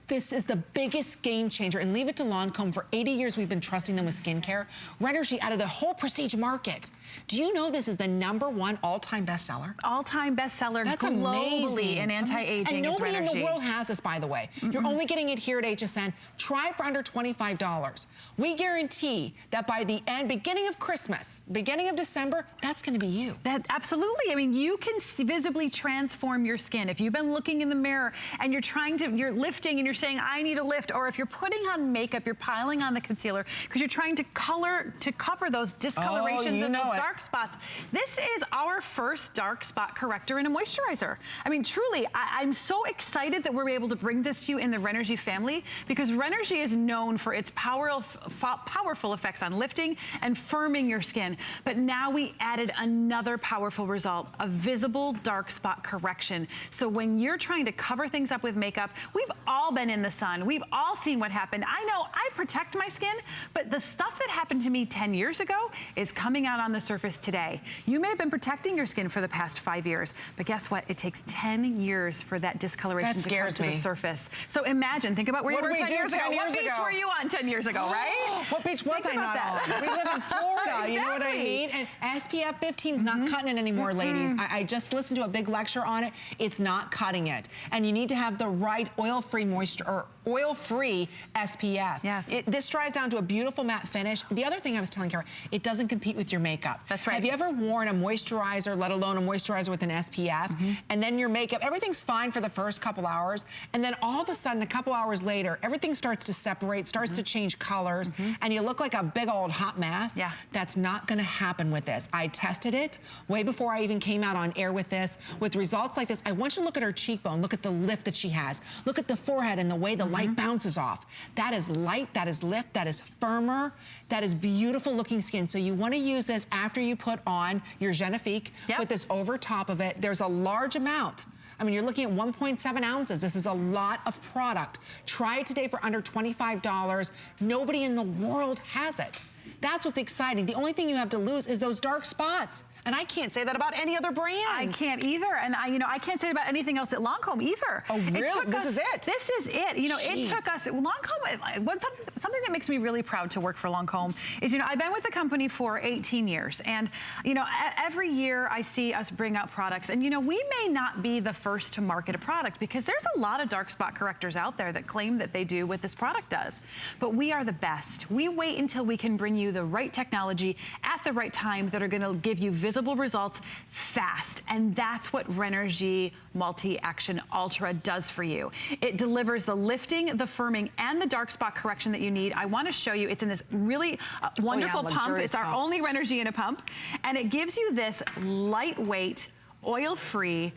This is the biggest game changer. And Leave It to Lancome, for 80 years we've been trusting them with skincare. Renergie out of the whole prestige market. Do you know this is the #1 all-time bestseller? All-time bestseller That's globally amazing. in anti-aging. And nobody in the world has this, by the way. You're only getting it here at HSN. Try it for under $25. We guarantee that by the end, beginning of Christmas, beginning of December, that's gonna be you. That absolutely. I mean, you can visibly transform your skin. If you've been looking in the mirror and you're lifting and you're saying, I need a lift, or if you're putting on makeup, you're piling on the concealer because you're trying to cover those discolorations and those dark spots. This is our first dark spot corrector and a moisturizer. I mean, truly, I'm so excited that we're able to bring this to you in the Renergie family, because Renergie is known for its powerful effects on lifting and firming your skin. But now we added another powerful result, a visible total dark spot correction. So when you're trying to cover things up with makeup, we've all been in the sun. We've all seen what happened. I know I protect my skin, but the stuff that happened to me 10 years ago is coming out on the surface today. You may have been protecting your skin for the past 5 years, but guess what? It takes 10 years for that discoloration to come to the surface. So imagine, think about where you were 10 years ago. What beach were you on 10 years ago, right? What beach was I not on? We live in Florida, exactly. You know what I mean? And SPF 15 is not cutting it anymore, ladies. I just listened to a big lecture on it. It's not cutting it. And you need to have the right oil-free moisture, or oil-free SPF. Yes. This dries down to a beautiful matte finish. The other thing I was telling Kara, it doesn't compete with your makeup. That's right. Have you ever worn a moisturizer, let alone a moisturizer with an SPF, and then your makeup, everything's fine for the first couple hours, and then all of a sudden, a couple hours later, everything starts to separate, starts to change colors, and you look like a big old hot mess? Yeah. That's not gonna happen with this. I tested it way before I even came out on air with this. With results like this, I want you to look at her cheekbone, look at the lift that she has, look at the forehead and the way the light bounces off. That is light, that is lift, that is firmer, that is beautiful looking skin. So you wanna use this after you put on your Genifique, put this over top of it. There's a large amount. I mean, you're looking at 1.7 ounces. This is a lot of product. Try it today for under $25. Nobody in the world has it. That's what's exciting. The only thing you have to lose is those dark spots. And I can't say that about any other brand. I can't either. And I can't say it about anything else at Lancome either. Oh, really? This is it? This is it. You know, it took us, Lancome, something that makes me really proud to work for Lancome is, you know, I've been with the company for 18 years. And, you know, every year I see us bring out products. And, you know, we may not be the first to market a product because there's a lot of dark spot correctors out there that claim that they do what this product does. But we are the best. We wait until we can bring you the right technology at the right time that are going to give you visible results fast. And that's what Renergie Multi-Action Ultra does for you. It delivers the lifting, the firming, and the dark spot correction that you need. I want to show you, it's in this really wonderful pump. It's our only Renergie in a pump. And it gives you this lightweight, oil-free,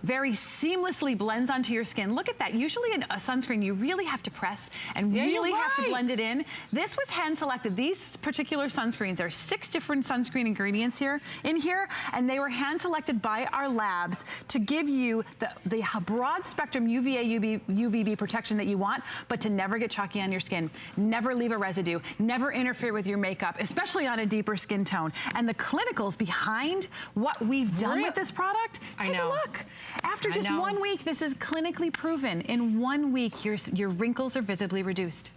very seamlessly blends onto your skin. Look at that. Usually in a sunscreen, you really have to press and really have to blend it in. This was hand selected. These particular sunscreens, there are 6 different sunscreen ingredients in here, and they were hand selected by our labs to give you the broad spectrum UVA, UVB protection that you want, but to never get chalky on your skin, never leave a residue, never interfere with your makeup, especially on a deeper skin tone. And the clinicals behind what we've done with this product, take a look. After just 1 week, this is clinically proven. In 1 week, your wrinkles are visibly reduced.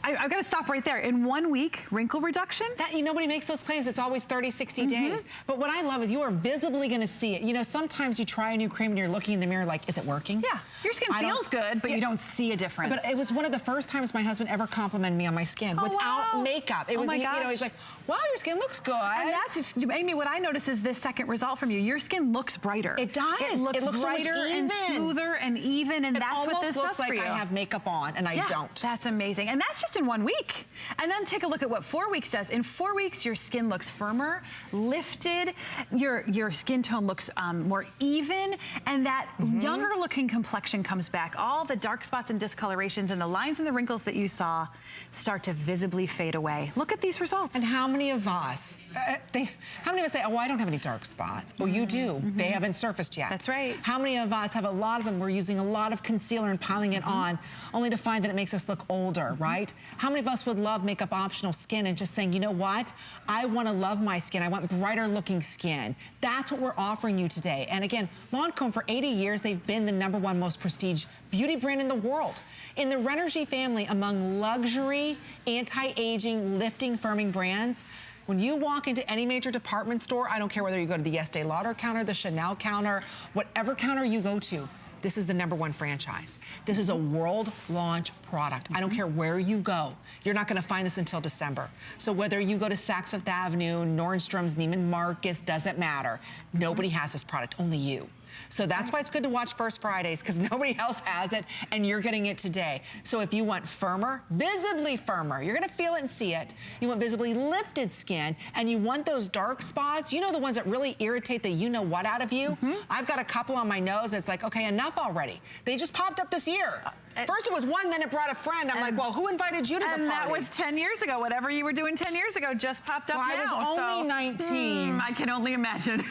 I've got to stop right there. In 1 week, wrinkle reduction? Nobody makes those claims. It's always 30, 60 days. But what I love is you are visibly going to see it. You know, sometimes you try a new cream and you're looking in the mirror like, is it working? Yeah, your skin feels good, but you don't see a difference. But it was one of the first times my husband ever complimented me on my skin without makeup. It was, you know, he's like, wow, your skin looks good. And that's just, Amy, what I notice is this second result from you. Your skin looks brighter. It does. It looks brighter and smoother and even, and that's what this does for you. It almost looks like I have makeup on, and I don't. That's amazing. And that's just in 1 week. And then take a look at what 4 weeks does. In 4 weeks, your skin looks firmer, lifted, your skin tone looks more even, and that younger looking complexion comes back. All the dark spots and discolorations and the lines and the wrinkles that you saw start to visibly fade away. Look at these results. And how many of us, how many of us say, oh, I don't have any dark spots? Well, you do. They haven't surfaced yet. That's right. How many of us have a lot of them? We're using a lot of concealer and piling it on, only to find that it makes us look older, right? How many of us would love makeup optional skin and just saying, you know what? I want to love my skin. I want brighter looking skin. That's what we're offering you today. And again, Lancome, for 80 years, they've been the #1 most prestige beauty brand in the world. In the Renergie family, among luxury, anti-aging, lifting, firming brands, when you walk into any major department store, I don't care whether you go to the Estee Lauder counter, the Chanel counter, whatever counter you go to, this is the #1 franchise. This is a world launch product. I don't care where you go. You're not gonna find this until December. So whether you go to Saks Fifth Avenue, Nordstrom's, Neiman Marcus, doesn't matter. Nobody has this product, only you. So that's why it's good to watch First Fridays, because nobody else has it, and you're getting it today. So if you want firmer, visibly firmer, you're gonna feel it and see it. You want visibly lifted skin, and you want those dark spots, you know, the ones that really irritate the you-know-what out of you? I've got a couple on my nose that's like, okay, enough already. They just popped up this year. First it was one, then it brought a friend. I'm like, well, who invited you to the party? And that was 10 years ago. Whatever you were doing 10 years ago just popped up now. I was only 19. I can only imagine.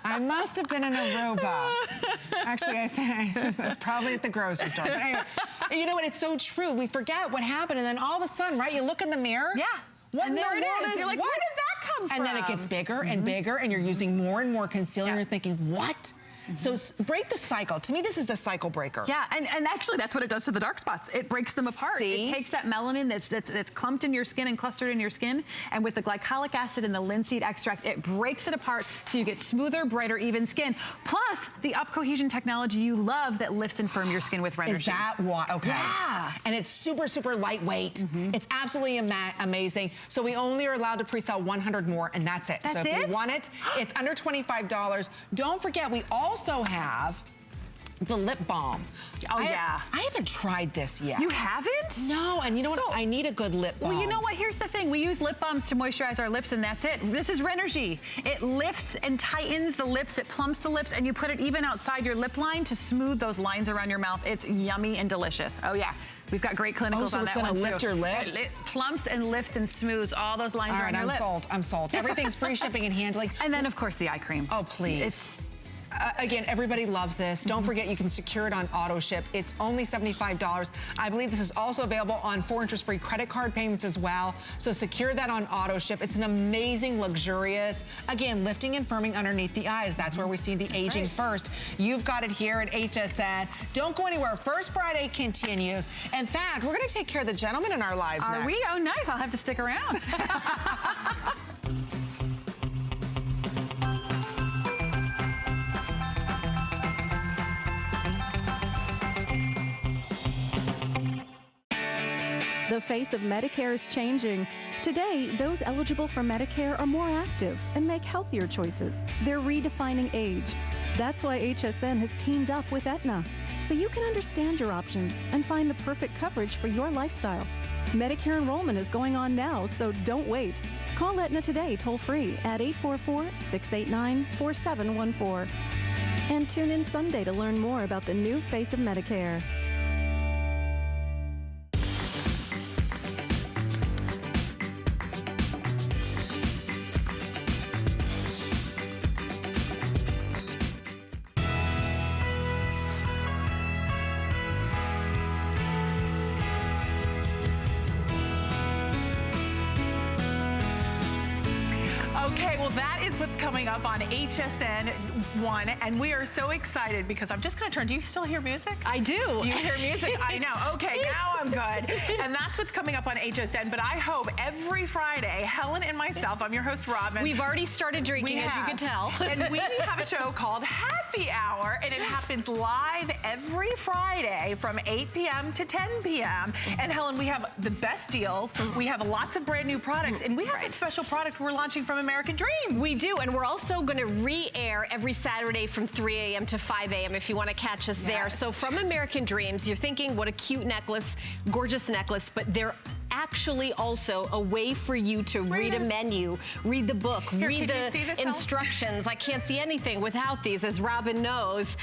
I must have been in Aruba. Actually, I think it was probably at the grocery store. But anyway, you know what? It's so true. We forget what happened, and then all of a sudden, right? You look in the mirror. Yeah. What in the world is You're like, what? where did that come from? And then it gets bigger and bigger, and you're using more and more concealer, and you're thinking, what? So break the cycle. To me, this is the cycle breaker. Yeah, and actually that's what it does to the dark spots. It breaks them apart. See? It takes that melanin that's clumped in your skin and clustered in your skin, and with the glycolic acid and the linseed extract, it breaks it apart so you get smoother, brighter, even skin. Plus, the up cohesion technology you love that lifts and firm your skin with Renergie. Is that what? Okay. Yeah. And it's super, super lightweight. It's absolutely amazing. So we only are allowed to pre-sell 100 more, and that's it. That's so if it? you want it, it's under $25. Don't forget, we also have the lip balm. I haven't tried this yet. You haven't? No, and you know what? I need a good lip balm. Well, you know what? Here's the thing. We use lip balms to moisturize our lips, and that's it. This is Renergie. It lifts and tightens the lips. It plumps the lips, and you put it even outside your lip line to smooth those lines around your mouth. It's yummy and delicious. Oh, yeah. We've got great clinicals on that one, too. Oh, so it's gonna lift your lips? It plumps and lifts and smooths all those lines around your lips. All right, I'm sold. Everything's free shipping and handling. And then, of course, the eye cream. Oh, please. Again, everybody loves this. Don't forget, you can secure it on auto ship. It's only $75. I believe this is also available on 4 interest-free credit card payments as well. So secure that on auto ship. It's an amazing, luxurious, again, lifting and firming underneath the eyes. That's where we see the aging first. You've got it here at HSN. Don't go anywhere. First Friday continues. In fact, we're gonna take care of the gentlemen in our lives next. Are we? Oh, nice. I'll have to stick around. The face of Medicare is changing. Today, those eligible for Medicare are more active and make healthier choices. They're redefining age. That's why HSN has teamed up with Aetna, so you can understand your options and find the perfect coverage for your lifestyle. Medicare enrollment is going on now, so don't wait. Call Aetna today toll-free at 844-689-4714. And tune in Sunday to learn more about the new face of Medicare. Okay, well, that is what's coming up on HSN 1, and we are so excited because I'm just going to turn. Do you still hear music? I do. You hear music? I know. Okay, now I'm good. And that's what's coming up on HSN, but I hope every Friday, Helen and myself, I'm your host, Robin. We've already started drinking, as you can tell. And we have a show called Happy Hour, and it happens live every Friday from 8 p.m. to 10 p.m. And Helen, we have the best deals. We have lots of brand new products, and we have a special product we're launching from American Dreams. We do, and we're also going to re-air every Saturday from 3 a.m. to 5 a.m. if you want to catch us there. So from American Dreams, you're thinking, what a cute necklace, gorgeous necklace, but they're actually also a way for you to read a menu, read the book, read the instructions. I can't see anything without these, as Robin knows.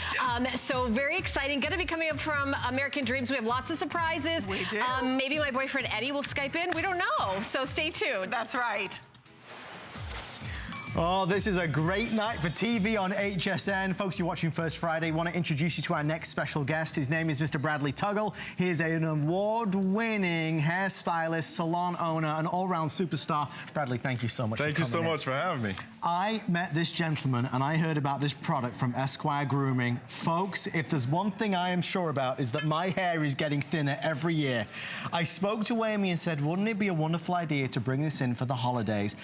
So very exciting. Going to be coming up from American Dreams. We have lots of surprises. We do. Maybe my boyfriend Eddie will Skype in. We don't know. So stay tuned. That's right. Oh, this is a great night for TV on HSN. Folks, you're watching First Friday. I want to introduce you to our next special guest. His name is Mr. Bradley Tuggle. He is an award-winning hairstylist, salon owner, and all-round superstar. Bradley, thank you so much for coming in. Thank you so much for having me. I met this gentleman and I heard about this product from Esquire Grooming. Folks, if there's one thing I am sure about is that my hair is getting thinner every year. I spoke to Amy and said, wouldn't it be a wonderful idea to bring this in for the holidays?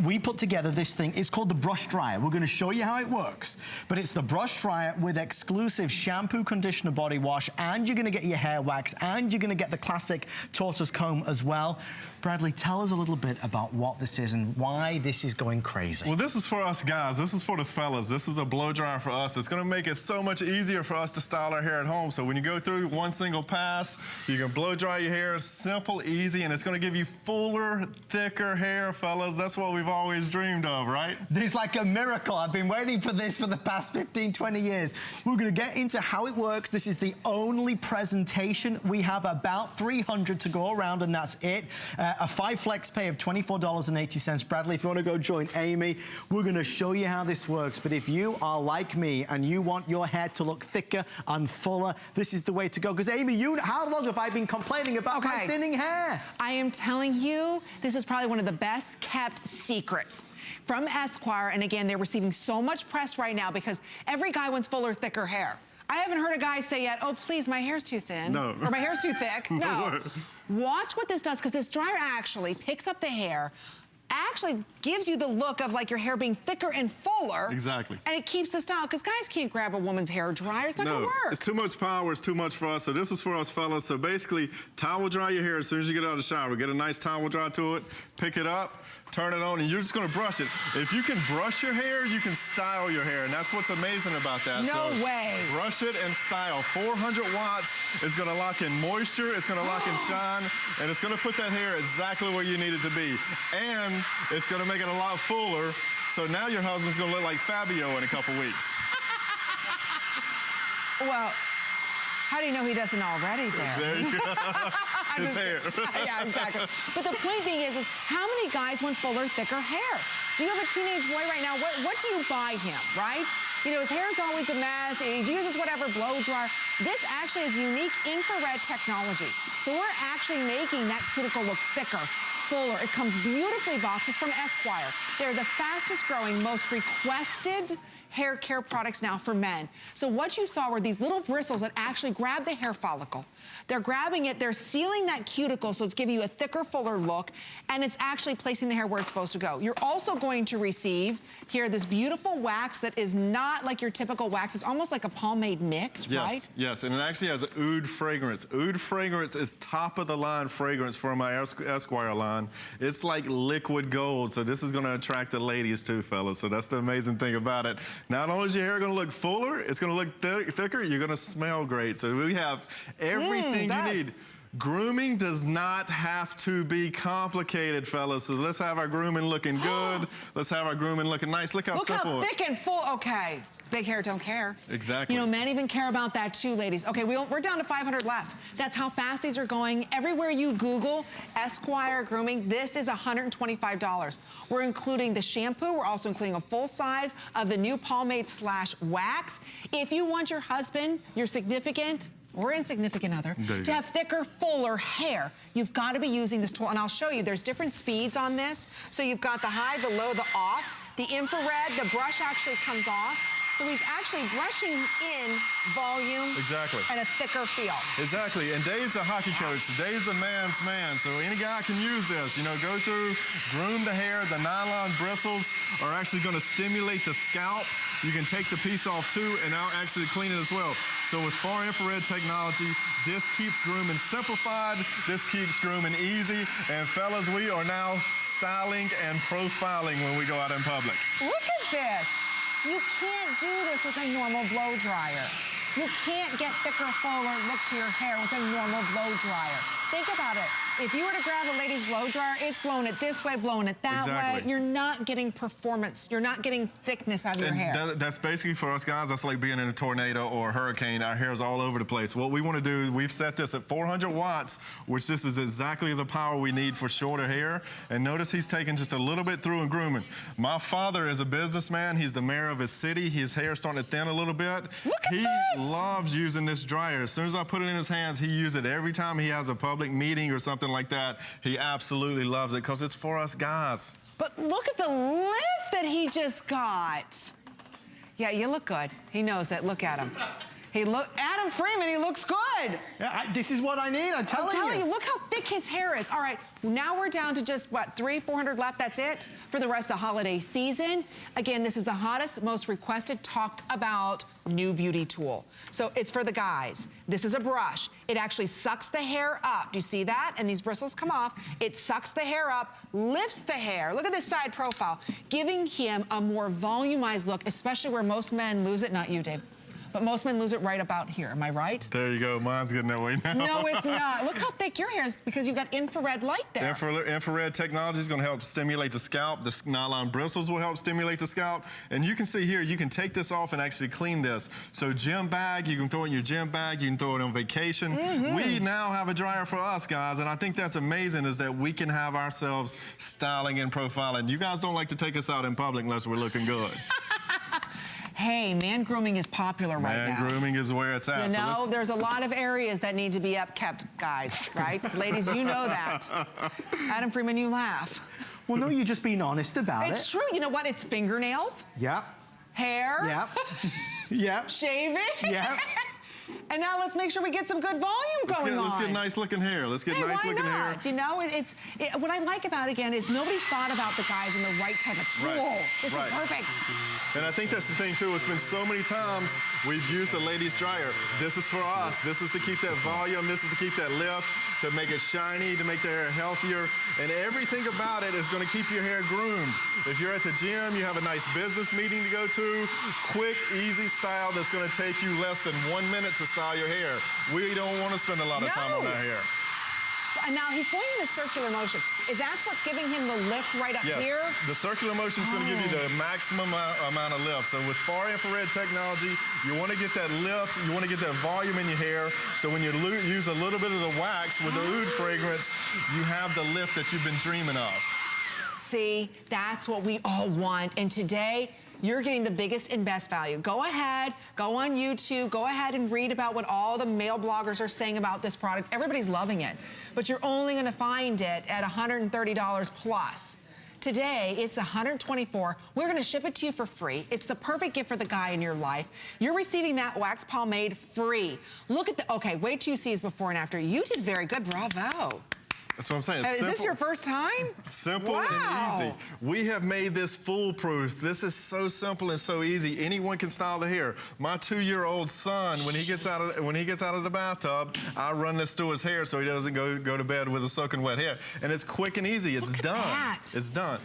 We put together this thing. It's called the brush dryer. We're going to show you how it works. But it's the brush dryer with exclusive shampoo, conditioner, body wash, and you're going to get your hair wax, and you're going to get the classic tortoise comb as well. Bradley, tell us a little bit about what this is and why this is going crazy. Well, this is for us guys. This is for the fellas. This is a blow dryer for us. It's gonna make it so much easier for us to style our hair at home. So when you go through one single pass, you can blow dry your hair, simple, easy, and it's gonna give you fuller, thicker hair, fellas. That's what we've always dreamed of, right? It's like a miracle. I've been waiting for this for the past 15, 20 years. We're gonna get into how it works. This is the only presentation. We have about 300 to go around, and that's it. A 5 flex pay of $24.80. Bradley, if you want to go join Amy, We're gonna show you how this works, but if you are like me and you want your hair to look thicker and fuller, this is the way to go. Because Amy, how long have I been complaining about my thinning hair? I am telling you, this is probably one of the best kept secrets from Esquire. And again, they're receiving so much press right now because every guy wants fuller, thicker hair. I haven't heard a guy say yet, oh, please, my hair's too thin. No. Or my hair's too thick. No. Watch what this does, because this dryer actually picks up the hair, actually gives you the look of like your hair being thicker and fuller. Exactly. And it keeps the style, because guys can't grab a woman's hair dryer. It's not gonna work. It's too much power, it's too much for us. So this is for us fellas. So basically, towel dry your hair as soon as you get out of the shower. Get a nice towel dry to it, pick it up, turn it on, and you're just gonna brush it. If you can brush your hair, you can style your hair, and that's what's amazing about that. No way. Brush it and style. 400 watts is gonna lock in moisture, it's gonna lock in shine, and it's gonna put that hair exactly where you need it to be. And it's gonna make it a lot fuller, so now your husband's gonna look like Fabio in a couple weeks. Well, how do you know he doesn't already there? There you go. His hair. Yeah, exactly. But the point being is how many guys want fuller, thicker hair? Do you have a teenage boy right now? What do you buy him, right? You know, his hair is always a mess. He uses whatever blow dryer. This actually is unique infrared technology. So we're actually making that cuticle look thicker, fuller. It comes beautifully boxed. It's from Esquire. They're the fastest growing, most requested hair care products now for men. So what you saw were these little bristles that actually grab the hair follicle. They're grabbing it, they're sealing that cuticle so it's giving you a thicker, fuller look, and it's actually placing the hair where it's supposed to go. You're also going to receive here this beautiful wax that is not like your typical wax. It's almost like a pomade mix, right? Yes, and it actually has oud fragrance. Oud fragrance is top of the line fragrance for my Esquire line. It's like liquid gold, so this is gonna attract the ladies too, fellas. So that's the amazing thing about it. Not only is your hair gonna look fuller, it's gonna look thicker, you're gonna smell great. So we have everything you need. Grooming does not have to be complicated, fellas. So let's have our grooming looking good. Let's have our grooming looking nice. Look how simple. Look how thick and full. Okay, big hair don't care. Exactly. You know, men even care about that too, ladies. Okay, we're down to 500 left. That's how fast these are going. Everywhere you Google Esquire grooming, this is $125. We're including the shampoo. We're also including a full size of the new pomade / wax. If you want your husband, your significant, or insignificant other, to have thicker, fuller hair, you've got to be using this tool. And I'll show you, there's different speeds on this. So you've got the high, the low, the off. The infrared, the brush actually comes off. So he's actually brushing in volume and a thicker feel. Exactly, and Dave's a hockey coach. Dave's a man's man, so any guy can use this. You know, go through, groom the hair. The nylon bristles are actually gonna stimulate the scalp. You can take the piece off too, and now actually clean it as well. So with far infrared technology, this keeps grooming simplified, this keeps grooming easy, and fellas, we are now styling and profiling when we go out in public. Look at this. You can't do this with a normal blow dryer. You can't get thicker, fuller look to your hair with a normal blow dryer. Think about it. If you were to grab a lady's blow dryer, it's blowing it this way, blowing it that way. You're not getting performance. You're not getting thickness out of your hair. That's basically for us guys, that's like being in a tornado or a hurricane. Our hair's all over the place. What we want to do, we've set this at 400 watts, which this is exactly the power we need for shorter hair. And notice he's taking just a little bit through and grooming. My father is a businessman. He's the mayor of his city. His hair's starting to thin a little bit. Look at this! He loves using this dryer. As soon as I put it in his hands, he uses it every time he has a public meeting or something like that. He absolutely loves it because it's for us guys. But look at the lift that he just got. Yeah, you look good. He knows that. Look at him. Adam Freeman, he looks good. Yeah, this is what I need, I'm telling you. Look how thick his hair is. All right, now we're down to just, what, 300-400 left? That's it for the rest of the holiday season. Again, this is the hottest, most requested, talked about new beauty tool. So it's for the guys. This is a brush. It actually sucks the hair up. Do you see that? And these bristles come off. It sucks the hair up, lifts the hair. Look at this side profile, giving him a more volumized look, especially where most men lose it. Not you, Dave. but most men lose it right about here. Am I right? There you go. Mine's getting that way now. No, it's not. Look how thick your hair is because you've got infrared light there. Infrared technology is going to help stimulate the scalp. The nylon bristles will help stimulate the scalp. And you can see here, you can take this off and actually clean this. So gym bag, you can throw it in your gym bag. You can throw it on vacation. We now have a dryer for us, guys. And I think that's amazing is that we can have ourselves styling and profiling. You guys don't like to take us out in public unless we're looking good. Hey, man grooming is popular right now. Man grooming is where it's at. You know, there's a lot of areas that need to be upkept, guys, right? Ladies, you know that. Adam Freeman, you laugh. Well, no, you're just being honest about it. It's true. You know what? It's fingernails. Yep. Hair. Yep. Yep. Shaving. Yep. And now let's make sure we get some good volume going on. Let's get nice looking hair. Let's get nice looking hair. You know, what I like about it, again, is nobody's thought about the guys in the right type of tool. This is perfect. And I think that's the thing too. It's been so many times we've used a ladies dryer. This is for us. This is to keep that volume. This is to keep that lift, to make it shiny, to make the hair healthier. And everything about it is going to keep your hair groomed. If you're at the gym, you have a nice business meeting to go to, quick, easy style that's going to take you less than 1 minute to style your hair. We don't want to spend a lot of time on our hair. And now he's going in a circular motion. Is that what's giving him the lift right up here? The circular motion is going to give you the maximum amount of lift. So with far infrared technology, you want to get that lift, you want to get that volume in your hair. So when you use a little bit of the wax with the oud fragrance, you have the lift that you've been dreaming of. See, that's what we all want. And today, you're getting the biggest and best value. Go ahead, go on YouTube, go ahead and read about what all the male bloggers are saying about this product. Everybody's loving it, but you're only gonna find it at $130 plus. Today, it's $124. We're gonna ship it to you for free. It's the perfect gift for the guy in your life. You're receiving that wax pomade free. Look at okay, wait till you see his before and after. You did very good, bravo. That's what I'm saying. Is this your first time? Simple and easy. We have made this foolproof. This is so simple and so easy. Anyone can style the hair. My 2-year-old son, when he gets out of the bathtub, I run this through his hair so he doesn't go to bed with a soaking wet hair. And it's quick and easy. It's done. It's done.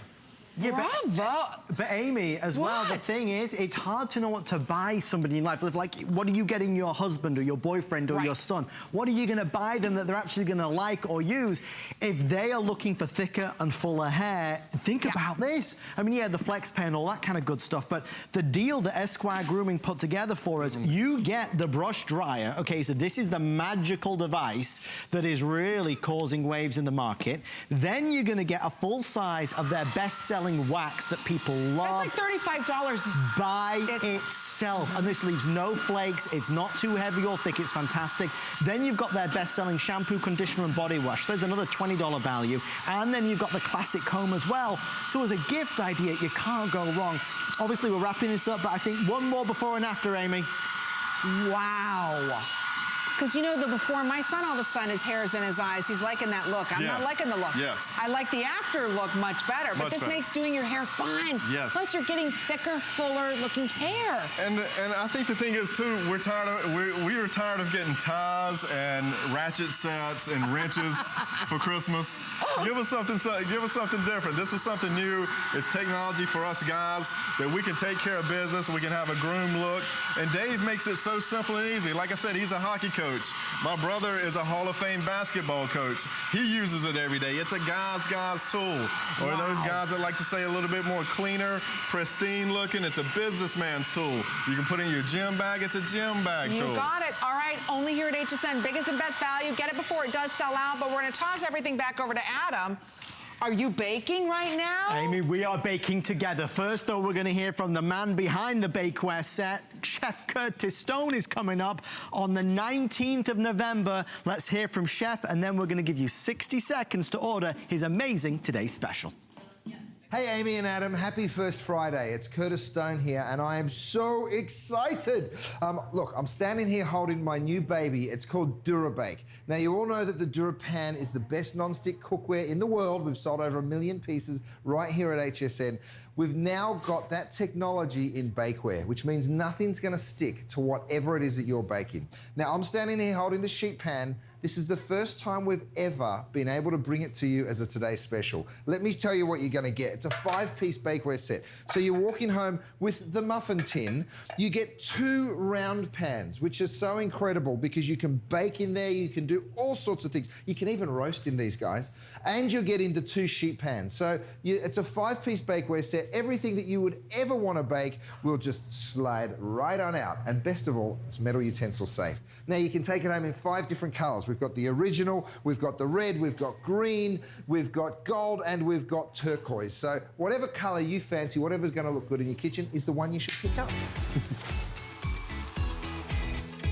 Yeah, bravo. But Amy, as well, the thing is, it's hard to know what to buy somebody in life. Like, what are you getting your husband or your boyfriend or your son? What are you going to buy them that they're actually going to like or use? If they are looking for thicker and fuller hair, think about this. I mean, yeah, the flex pen, all that kind of good stuff, but the deal that Esquire Grooming put together for us, you get the brush dryer. Okay, so this is the magical device that is really causing waves in the market. Then you're going to get a full size of their best-selling wax that people love. That's like $35 by itself. And this leaves no flakes. It's not too heavy or thick. It's fantastic. Then you've got their best-selling shampoo, conditioner, and body wash. There's another $20 value. And then you've got the classic comb as well. So as a gift idea, you can't go wrong. Obviously, we're wrapping this up, but I think one more before and after, Amy. Wow. Because you know the before, my son all of a sudden his hair is in his eyes. He's liking that look. I'm not liking the look. Yes. I like the after look much better, but this makes doing your hair fun. Yes. Plus you're getting thicker, fuller looking hair. And I think the thing is too, we are tired of getting ties and ratchet sets and wrenches for Christmas. Give us something different. This is something new. It's technology for us guys that we can take care of business. We can have a groom look. And Dave makes it so simple and easy. Like I said, he's a hockey coach. My brother is a Hall of Fame basketball coach. He uses it every day. It's a guy's tool. Or those guys that like to say a little bit more cleaner, pristine looking, it's a businessman's tool. You can put in your gym bag, it's a gym bag tool. You got it. All right, only here at HSN, biggest and best value. Get it before it does sell out, but we're gonna toss everything back over to Adam. Are you baking right now? Amy, we are baking together. First, though, we're going to hear from the man behind the bakeware set. Chef Curtis Stone is coming up on the 19th of November. Let's hear from Chef, and then we're going to give you 60 seconds to order his amazing Today's Special. Hey, Amy and Adam, happy first Friday. It's Curtis Stone here, and I am so excited. Look, I'm standing here holding my new baby. It's called Dura Bake. Now, you all know that the Dura Pan is the best non-stick cookware in the world. We've sold over 1 million pieces right here at HSN. We've now got that technology in bakeware, which means nothing's gonna stick to whatever it is that you're baking. Now, I'm standing here holding the sheet pan This is the first time we've ever been able to bring it to you as a Today Special. Let me tell you what you're going to get. It's a 5-piece bakeware set. So you're walking home with the muffin tin. You get 2 round pans, which is so incredible because you can bake in there, you can do all sorts of things. You can even roast in these guys. And you're getting the 2 sheet pans. So it's a 5-piece bakeware set. Everything that you would ever want to bake will just slide right on out. And best of all, it's metal utensil safe. Now you can take it home in 5 different colours. We've got the original, we've got the red, we've got green, we've got gold, and we've got turquoise. So whatever colour you fancy, whatever's going to look good in your kitchen is the one you should pick up.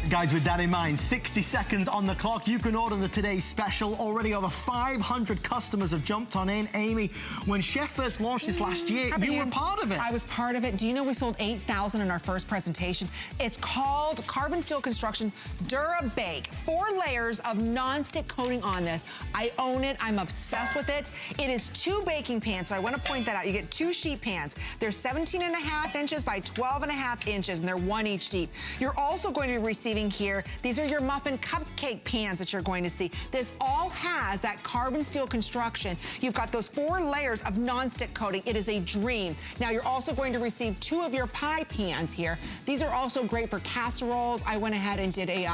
Guys, with that in mind, 60 seconds on the clock. You can order the Today Special. Already over 500 customers have jumped on in. Amy, when Chef first launched this last year, you were part of it. I was part of it. Do you know we sold 8,000 in our first presentation? It's called Carbon Steel Construction Dura Bake. 4 layers of non-stick coating on this. I own it. I'm obsessed with it. It is 2 baking pans, so I want to point that out. You get 2 sheet pans. They're 17.5 inches by 12.5 inches, and they're 1 each deep. You're also going to be receiving here, these are your muffin cupcake pans that you're going to see. This all has that carbon steel construction. You've got those 4 layers of non-stick coating. It is a dream. Now you're also going to receive 2 of your pie pans here. These are also great for casseroles. I went ahead and did a,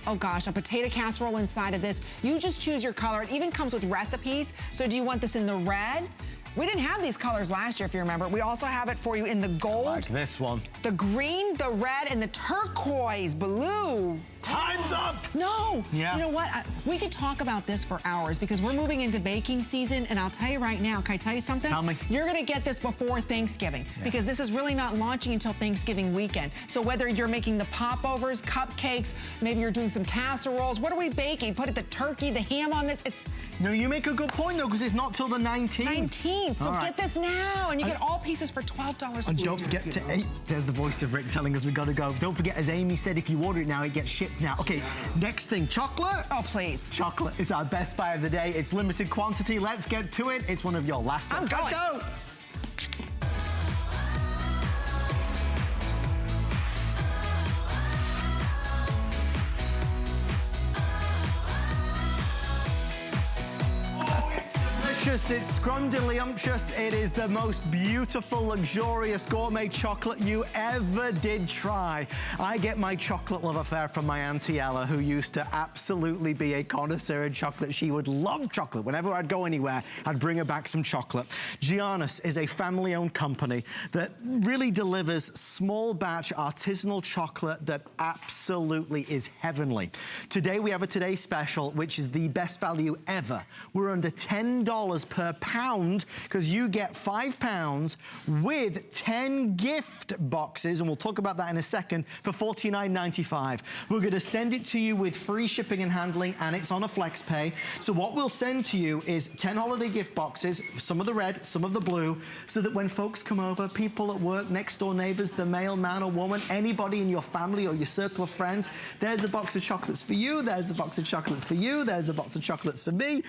oh gosh, a potato casserole inside of this. You just choose your color. It even comes with recipes. So do you want this in the red? We didn't have these colors last year, if you remember. We also have it for you in the gold. Like this one. The green, the red, and the turquoise blue. Time's up! No! Yeah. You know what? We could talk about this for hours because we're moving into baking season, and I'll tell you right now, can I tell you something? Tell me. You're gonna get this before Thanksgiving because this is really not launching until Thanksgiving weekend. So whether you're making the popovers, cupcakes, maybe you're doing some casseroles, what are we baking? Put the turkey, the ham on this, it's... No, you make a good point though, because it's not till the 19th. 19th, so get this now, and you get all pieces for $12 And don't forget to eat. There's the voice of Rick telling us we gotta go. Don't forget, as Amy said, if you order it now, it gets shipped now. Okay, next thing, chocolate. Oh, please. Chocolate is our best buy of the day. It's limited quantity. Let's get to it. It's one of your last. I'm going. Let's go. It's scrumdiddlyumptious. It is the most beautiful, luxurious gourmet chocolate you ever did try. I get my chocolate love affair from my Auntie Ella, who used to absolutely be a connoisseur in chocolate. She would love chocolate. Whenever I'd go anywhere, I'd bring her back some chocolate. Giannis is a family-owned company that really delivers small batch artisanal chocolate that absolutely is heavenly. Today, we have a Today Special, which is the best value ever. We're under $10 per pound because you get 5 pounds with 10 gift boxes, and we'll talk about that in a second, for $49.95. We're going to send it to you with free shipping and handling, and it's on a flex pay. So what we'll send to you is 10 holiday gift boxes, some of the red, some of the blue, so that when folks come over, people at work, next door neighbors, the mailman or woman, anybody in your family or your circle of friends, there's a box of chocolates for you, there's a box of chocolates for you, there's a box of chocolates for me.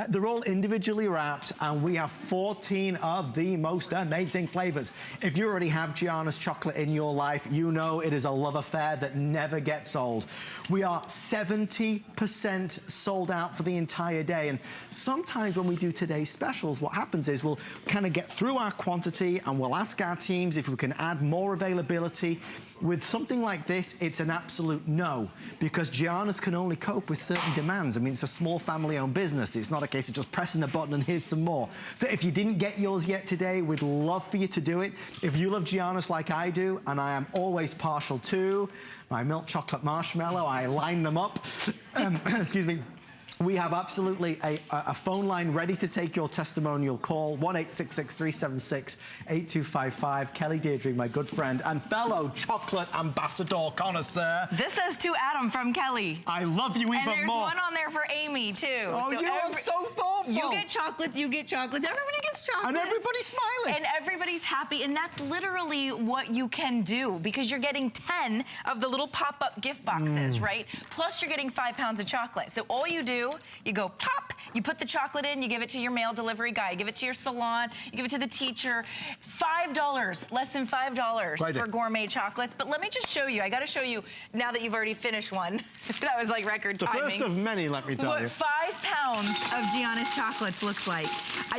They're all individually wrapped, and we have 14 of the most amazing flavors. If you already have Gianna's chocolate in your life, you know it is a love affair that never gets old. We are 70% sold out for the entire day, and sometimes when we do today's specials, what happens is we'll kind of get through our quantity and we'll ask our teams if we can add more availability. With something like this, it's an absolute no, because Gianna's can only cope with certain demands. I mean, it's a small family-owned business. It's not a case of just pressing a button and here's some more. So if you didn't get yours yet today, we'd love for you to do it. If you love Gianna's like I do, and I am always partial to my milk chocolate marshmallow, I line them up. Excuse me. We have absolutely a phone line ready to take your testimonial call, 1-866-376-8255. Kelly Deirdre, my good friend and fellow chocolate ambassador connoisseur. This says to Adam from Kelly. I love you even more. And there's one on there for Amy, too. Oh, so you are so thoughtful. You get chocolates, you get chocolates. Everybody gets chocolates. And everybody's smiling. And everybody's happy. And that's literally what you can do, because you're getting 10 of the little pop-up gift boxes, right? Plus you're getting 5 pounds of chocolate. So all you do, you go pop, You put the chocolate in, you give it to your mail delivery guy, you give it to your salon, you give it to the teacher. $5, less than $5 for gourmet chocolates. But let me just show you. I got to show you now that you've already finished one. That was like record timing. The first of many, let me tell you. What 5 pounds of Gianna's chocolates looks like.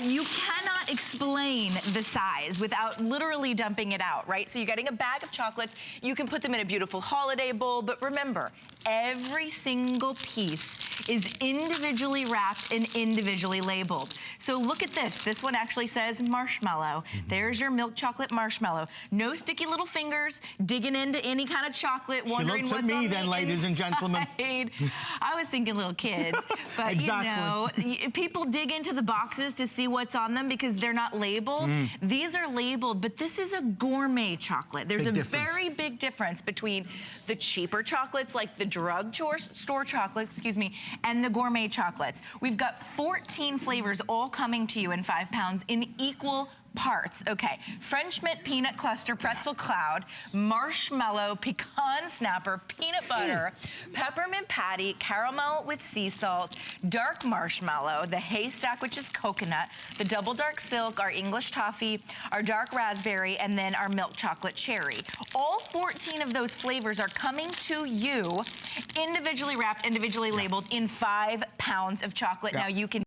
You cannot explain the size without literally dumping it out, right? So you're getting a bag of chocolates. You can put them in a beautiful holiday bowl, but remember, every single piece is individually wrapped and individually labeled. So look at this. This one actually says marshmallow. There's your milk chocolate marshmallow. No sticky little fingers digging into any kind of chocolate, wondering what's on the inside. She looked at me then, ladies and gentlemen. I was thinking little kids, but exactly. you know, people dig into the boxes to see what's on them because they're not labeled. These are labeled, but this is a gourmet chocolate. There's a very big difference between the cheaper chocolates, like the drugstore chocolates, and the gourmet chocolates. We've got 14 flavors all coming to you in 5 pounds in equal parts. Okay, French mint peanut cluster pretzel cloud, marshmallow pecan snapper, peanut butter, peppermint patty, caramel with sea salt, dark marshmallow, the haystack, which is coconut, the double dark silk, our English toffee, our dark raspberry, and then our milk chocolate cherry. All 14 of those flavors are coming to you individually wrapped, individually labeled in 5 pounds of chocolate. Now you can